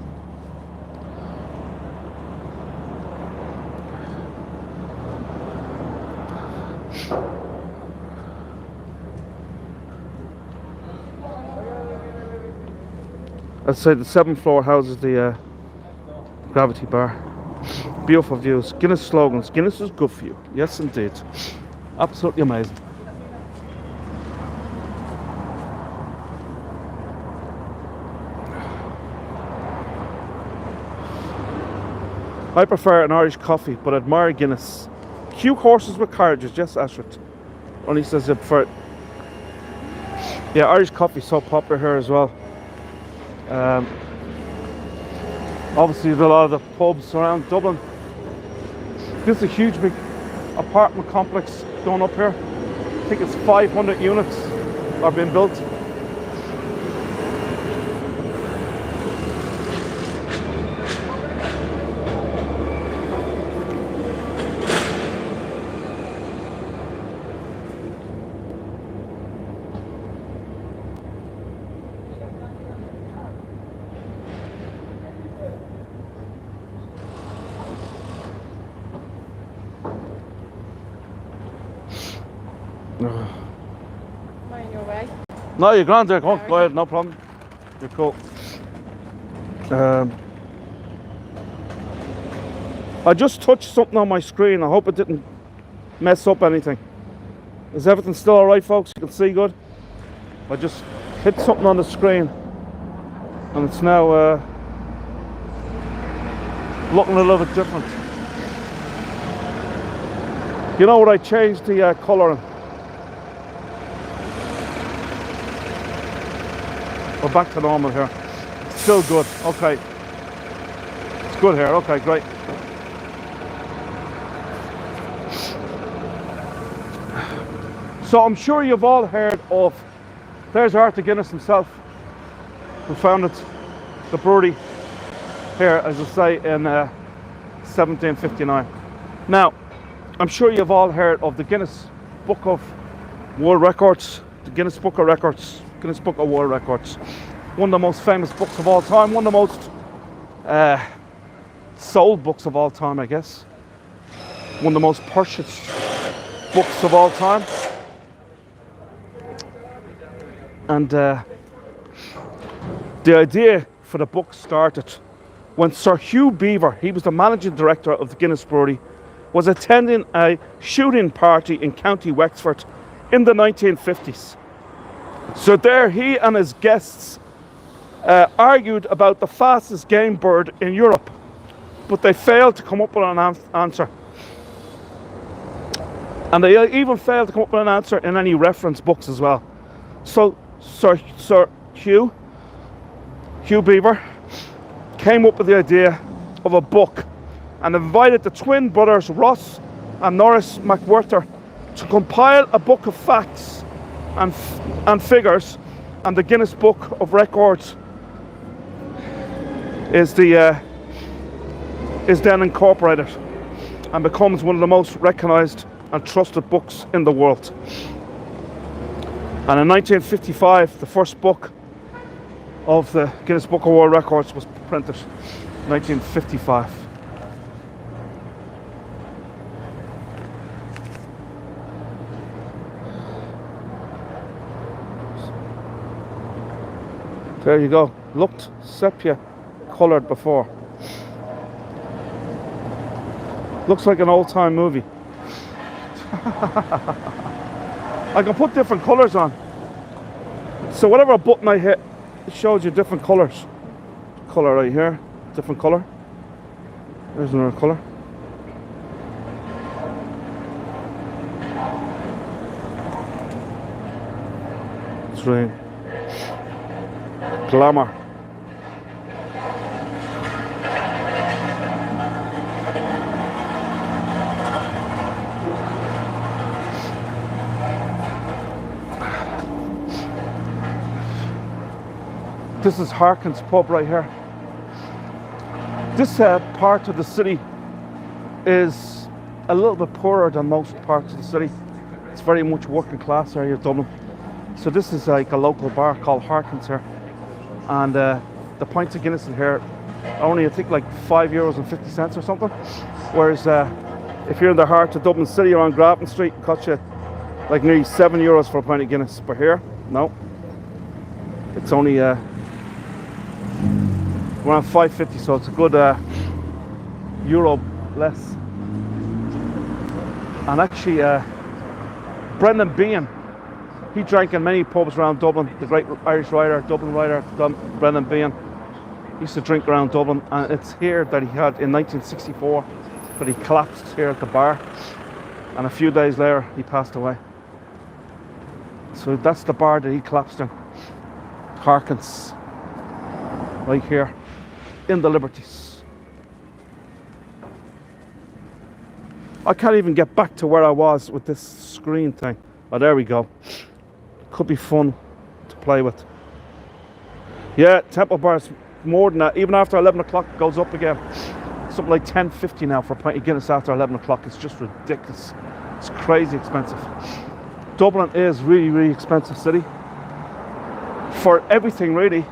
I'd say the 7th floor houses the Gravity Bar. Beautiful views. Guinness slogans. Guinness is good for you. Yes, indeed. Absolutely amazing. I prefer an Irish coffee, but admire Guinness. Cute horses with carriages. Yes, Ashford. Only says you prefer it. Yeah, Irish coffee is so popular here as well. Obviously, there's a lot of the pubs around Dublin. This is a huge big apartment complex going up here. I think it's 500 units are being built. Find your way. No, you're grand there. Go on, go ahead, no problem. You're cool. I just touched something on my screen. I hope it didn't mess up anything. Is everything still alright, folks? You can see good? I just hit something on the screen and it's now looking a little bit different. You know what, I changed the colouring. We're back to normal here. Still good. Okay. It's good here. Okay, great. So I'm sure you've all heard of, there's Arthur Guinness himself, who founded the brewery here, as I say, in 1759. Now, I'm sure you've all heard of the Guinness Book of World Records, the Guinness Book of Records, Guinness Book of World Records. One of the most famous books of all time, one of the most sold books of all time, I guess. One of the most purchased books of all time. And the idea for the book started when Sir Hugh Beaver, he was the managing director of the Guinness Brewery, was attending a shooting party in County Wexford in the 1950s. So there he and his guests argued about the fastest game bird in Europe, but they failed to come up with an answer. And they even failed to come up with an answer in any reference books as well. So Sir Hugh Beaver came up with the idea of a book and invited the twin brothers Ross and Norris McWhirter to compile a book of facts and figures, and the Guinness Book of Records is then incorporated and becomes one of the most recognised and trusted books in the world. And in 1955, the first book of the Guinness Book of World Records was printed. 1955. There you go. Looked sepia coloured before. Looks like an old-time movie. I can put different colours on. So whatever button I hit, it shows you different colours. Colour right here, different colour. There's another colour. It's rain. Glamour. This is Harkin's pub right here. This part of the city is a little bit poorer than most parts of the city. It's very much working class area of Dublin. So this is like a local bar called Harkin's here. And the pints of Guinness in here are only, I think, like €5.50 or something. Whereas if you're in the heart of Dublin City or on Grafton Street, it costs you like nearly €7 for a pint of Guinness. But here, no. It's only around €5.50, so it's a good euro less. And actually, Brendan Behan, he drank in many pubs around Dublin. The great Irish writer, Dublin writer, Brendan Behan, used to drink around Dublin, and it's here that he had in 1964 that he collapsed here at the bar, and a few days later he passed away. So that's the bar that he collapsed in, Harkin's, right here in the Liberties. I can't even get back to where I was with this screen thing. Oh, there we go. Could be fun to play with. Yeah, Temple Bar's more than that. Even after 11 o'clock it goes up again. Something like $10.50 now for a pint of Guinness after 11 o'clock. It's just ridiculous. It's crazy expensive. Dublin is really, really expensive city. For everything, really.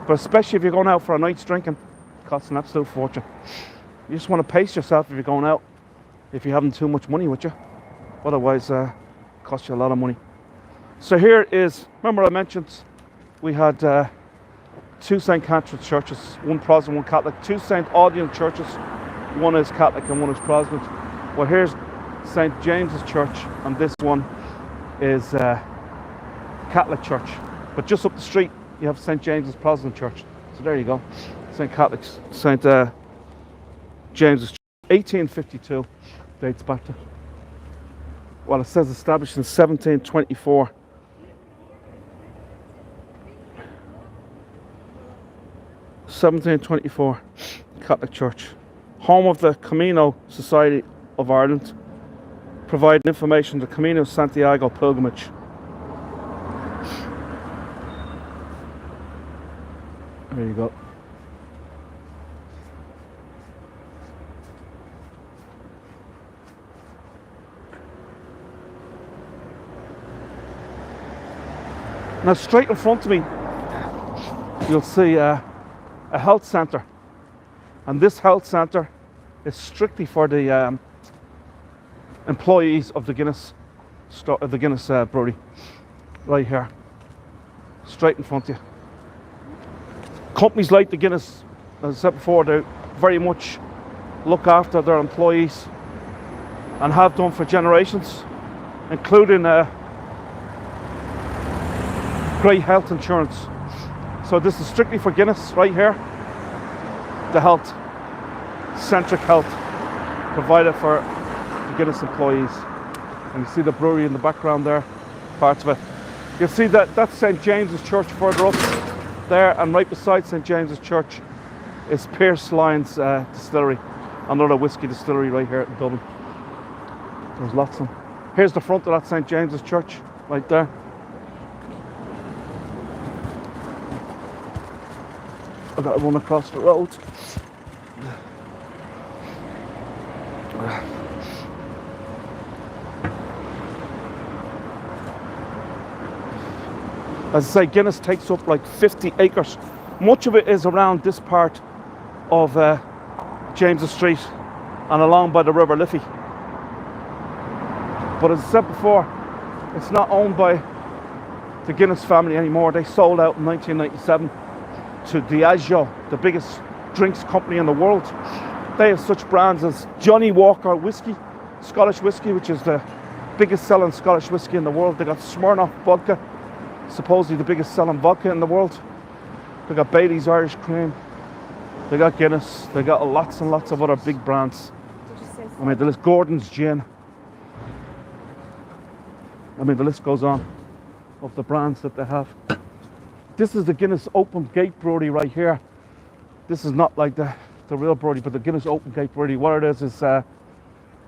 But especially if you're going out for a night's drinking, it costs an absolute fortune. You just want to pace yourself if you're going out, if you're having too much money with you. Otherwise, it costs you a lot of money. So here is, remember I mentioned we had two St. Catherine's churches, one Protestant, one Catholic, two St. Audoen churches, one is Catholic and one is Protestant. Well, here's St. James's Church, and this one is Catholic Church. But just up the street, you have St. James's Protestant Church. So there you go, St. Catholics, St. James's Church. 1852 dates back to. Well, it says established in 1724. Catholic Church. Home of the Camino Society of Ireland, providing information on the Camino Santiago pilgrimage. There you go. Now, straight in front of me, you'll see a health centre, and this health centre is strictly for the employees of the Guinness Brewery, right here, straight in front of you. Companies like the Guinness, as I said before, they very much look after their employees and have done for generations, including great health insurance. So this is strictly for Guinness right here. The health, centric health provided for the Guinness employees. And you see the brewery in the background there, parts of it. You'll see that that's St. James's Church further up there, and right beside St. James's Church is Pierce Lyons Distillery, another whiskey distillery right here in Dublin. There's lots of them. Here's the front of that St. James's Church right there. I've got to run across the road. As I say, Guinness takes up like 50 acres. Much of it is around this part of James's Street and along by the River Liffey. But as I said before, it's not owned by the Guinness family anymore. They sold out in 1997 to Diageo, the biggest drinks company in the world. They have such brands as Johnny Walker whiskey, Scottish whiskey, which is the biggest selling Scottish whiskey in the world. They got Smirnoff vodka, supposedly the biggest selling vodka in the world. They got Bailey's Irish Cream. They got Guinness. They got lots and lots of other big brands. I mean, the list, Gordon's Gin. I mean, the list goes on of the brands that they have. This is the Guinness Open Gate Brewery right here. This is not like the real brewery, but the Guinness Open Gate Brewery. What it is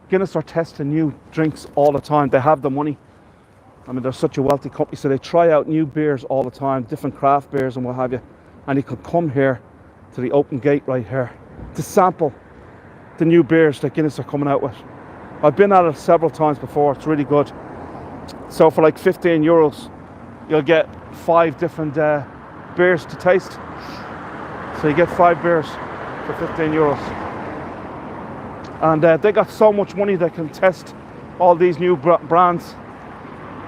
Guinness are testing new drinks all the time. They have the money I mean, they're such a wealthy company, so they try out new beers all the time, different craft beers and what have you. And you can come here to the open gate right here to sample the new beers that Guinness are coming out with. I've been at it several times before. It's really good. So for like 15 euros, you'll get 5 different beers to taste. So you get 5 beers for 15 euros. And they got so much money they can test all these new brands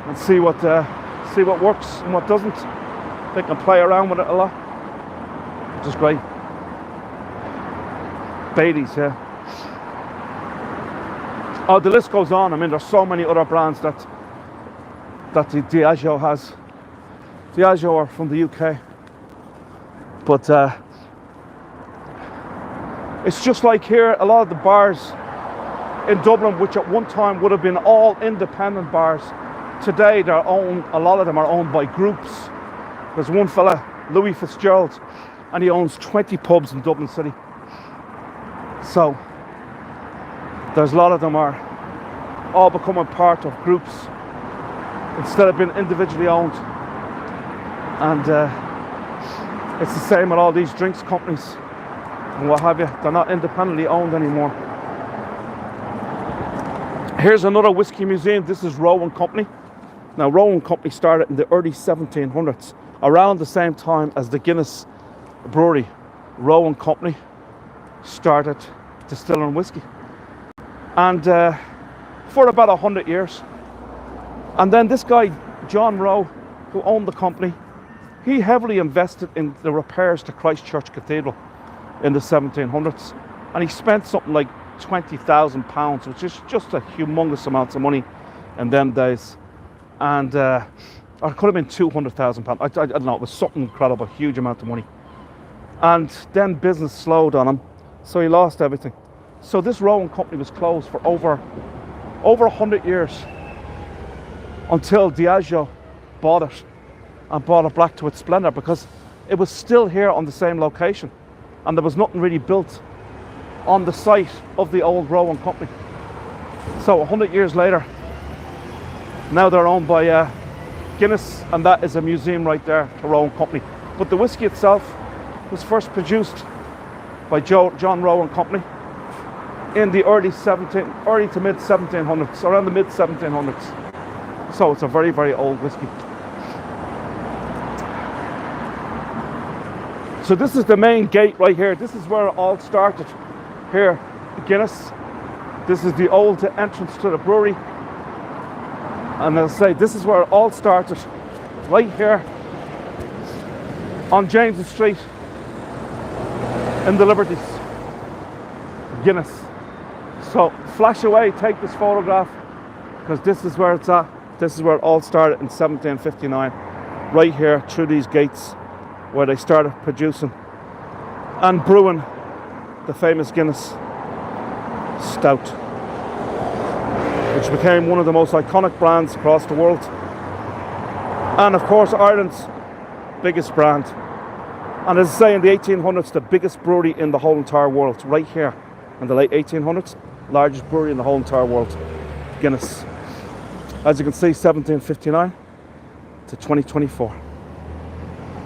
and see what works and what doesn't. They can play around with it a lot, which is great. Baileys, yeah. Oh, the list goes on. I mean, there's so many other brands that the Diageo has. Diageo are from the UK, but it's just like here. A lot of the bars in Dublin, which at one time would have been all independent bars, today a lot of them are owned by groups. There's one fella, Louis Fitzgerald, and he owns 20 pubs in Dublin City. So there's a lot of them are all becoming part of groups instead of being individually owned. And it's the same with all these drinks companies and what have you. They're not independently owned anymore. Here's another whiskey museum. This is Rowan Company. Now, Rowan Company started in the early 1700s, around the same time as the Guinness Brewery. Rowan Company started distilling whiskey, and for about 100 years. And then this guy, John Rowe, who owned the company, he heavily invested in the repairs to Christ Church Cathedral in the 1700s, and he spent something like £20,000, which is just a humongous amount of money in them days. And or it could have been £200,000. I don't know, it was something incredible, huge amount of money. And then business slowed on him, so he lost everything. So this Rowan Company was closed for over 100 years until Diageo bought it and brought it back to its splendour, because it was still here on the same location and there was nothing really built on the site of the old Rowan Company. So 100 years later, now they're owned by Guinness, and that is a museum right there, the Rowan Company. But the whiskey itself was first produced by John Rowan Company in the early to mid 1700s, around the mid 1700s. So it's a very, very old whiskey. So this is the main gate right here. This is where it all started. Here, Guinness. This is the old entrance to the brewery. And as I say, this is where it all started. Right here on James Street in the Liberties. Guinness. So flash away, take this photograph, because this is where it's at. This is where it all started in 1759. Right here through these gates, where they started producing and brewing the famous Guinness Stout, which became one of the most iconic brands across the world, and of course Ireland's biggest brand. And as I say, in the 1800s, the biggest brewery in the whole entire world, right here in the late 1800s, largest brewery in the whole entire world, Guinness. As you can see, 1759 to 2024.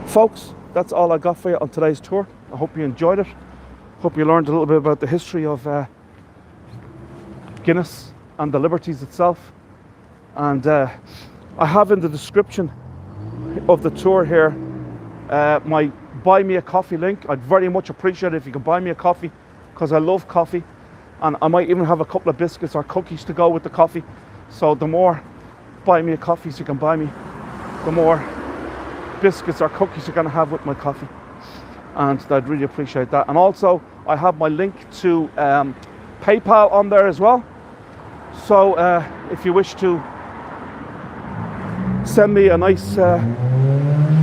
Folks, that's all I got for you on today's tour. I hope you enjoyed it. Hope you learned a little bit about the history of Guinness and the Liberties itself. And I have in the description of the tour here my buy me a coffee link. I'd very much appreciate it if you could buy me a coffee, because I love coffee, and I might even have a couple of biscuits or cookies to go with the coffee. So the more buy me a coffees you can buy me, the more biscuits or cookies you're going to have with my coffee, and I'd really appreciate that. And also I have my link to PayPal on there as well, so if you wish to send me a nice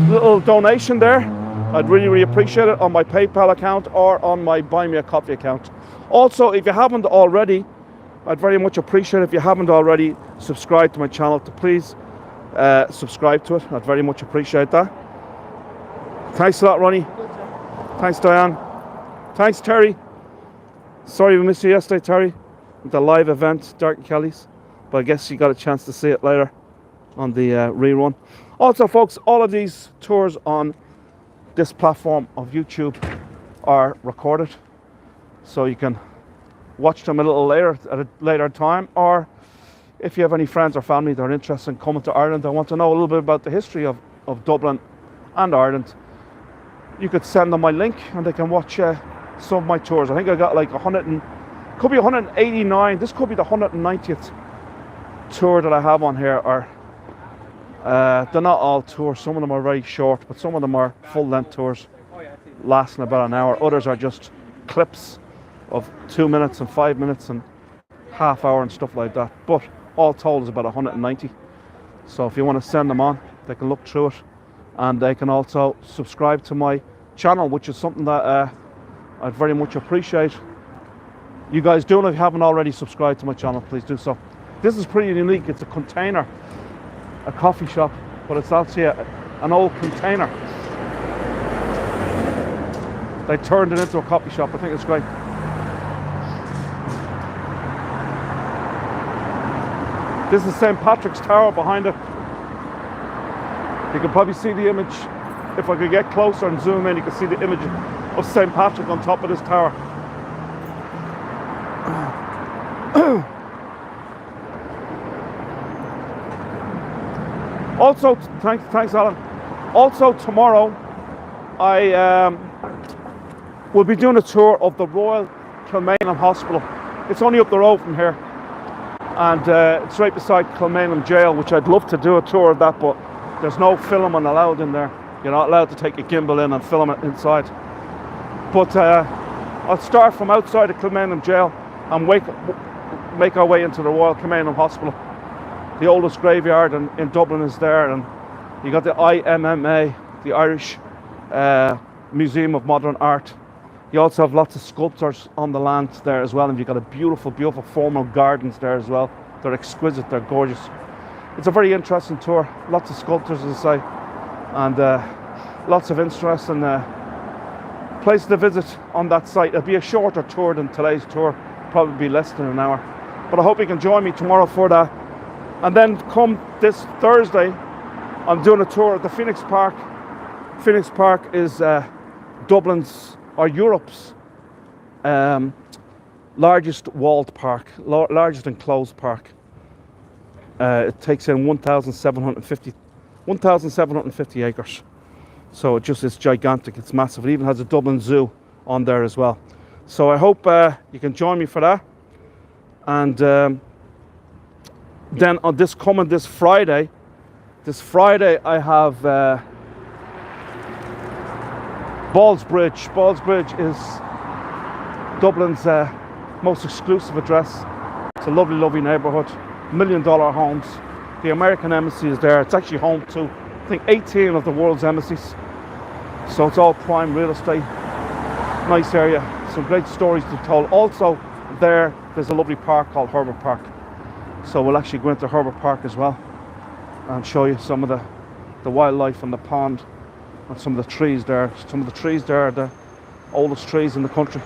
little donation there, I'd really appreciate it, on my PayPal account or on my buy me a coffee account. Also, if you haven't already, I'd very much appreciate it if you haven't already subscribed to my channel, to please subscribe to it. I'd very much appreciate that. Thanks a lot, Ronnie. Thanks, Diane. Thanks, Terry. Sorry we missed you yesterday, Terry, with the live event, Dark and Kelly's, but I guess you got a chance to see it later on the rerun. Also, folks, all of these tours on this platform of YouTube are recorded, so you can watch them a little later at a later time, or if you have any friends or family that are interested in coming to Ireland and want to know a little bit about the history of Dublin and Ireland, you could send them my link and they can watch some of my tours. I think I got like 189. This could be the 190th tour that I have on here. Or they're not all tours. Some of them are very short, but some of them are full-length tours lasting about an hour. Others are just clips of 2 minutes and 5 minutes and half hour and stuff like that. But all told is about 190. So if you want to send them on, they can look through it, and they can also subscribe to my channel, which is something that I'd very much appreciate you guys doing. If you haven't already subscribed to my channel, please do so. This is pretty unique. It's a container, a coffee shop, but it's actually an old container. They turned it into a coffee shop. I think it's great. This is St. Patrick's Tower behind it. You can probably see the image. If I could get closer and zoom in, you can see the image of St. Patrick on top of this tower. Also, thanks Alan. Also tomorrow, I will be doing a tour of the Royal Kilmainham Hospital. It's only up the road from here, and it's right beside Kilmainham Jail, which I'd love to do a tour of that, but there's no filming allowed in there. You're not allowed to take a gimbal in and film it inside. But I'll start from outside of Kilmainham Jail and make our way into the Royal Kilmainham Hospital. The oldest graveyard in Dublin is there, and you got the IMMA, the Irish Museum of Modern Art. You also have lots of sculptures on the land there as well, and you've got a beautiful, beautiful formal gardens there as well. They're exquisite, they're gorgeous. It's a very interesting tour. Lots of sculptures, as I say, and lots of interesting places to visit on that site. It'll be a shorter tour than today's tour, probably be less than an hour. But I hope you can join me tomorrow for that. And then come this Thursday, I'm doing a tour of the Phoenix Park. Phoenix Park is Dublin's or Europe's largest walled park, largest enclosed park. It takes in 1,750 acres. So it's gigantic, it's massive. It even has a Dublin Zoo on there as well. So I hope you can join me for that. And then on this Friday I have Ballsbridge. Ballsbridge is Dublin's most exclusive address. It's a lovely, lovely neighbourhood. $1 million homes. The American embassy is there. It's actually home to, I think, 18 of the world's embassies. So it's all prime real estate. Nice area. Some great stories to be told. Also, there's a lovely park called Herbert Park. So we'll actually go into Herbert Park as well and show you some of the wildlife and the pond and some of the trees there. Some of the trees there are the oldest trees in the country.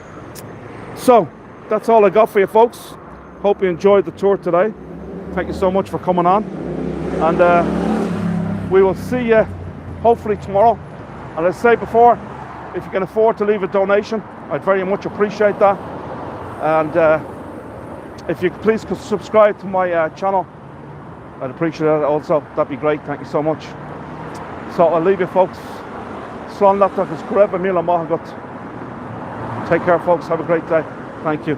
So that's all I got for you, folks. Hope you enjoyed the tour today. Thank you so much for coming on, and we will see you hopefully tomorrow. And as I said before, if you can afford to leave a donation, I'd very much appreciate that. And if you could please subscribe to my channel, I'd appreciate that also. That'd be great. Thank you so much. So I'll leave you, folks. Slán leatach is correct, Mila Mahagut. Take care, folks. Have a great day. Thank you.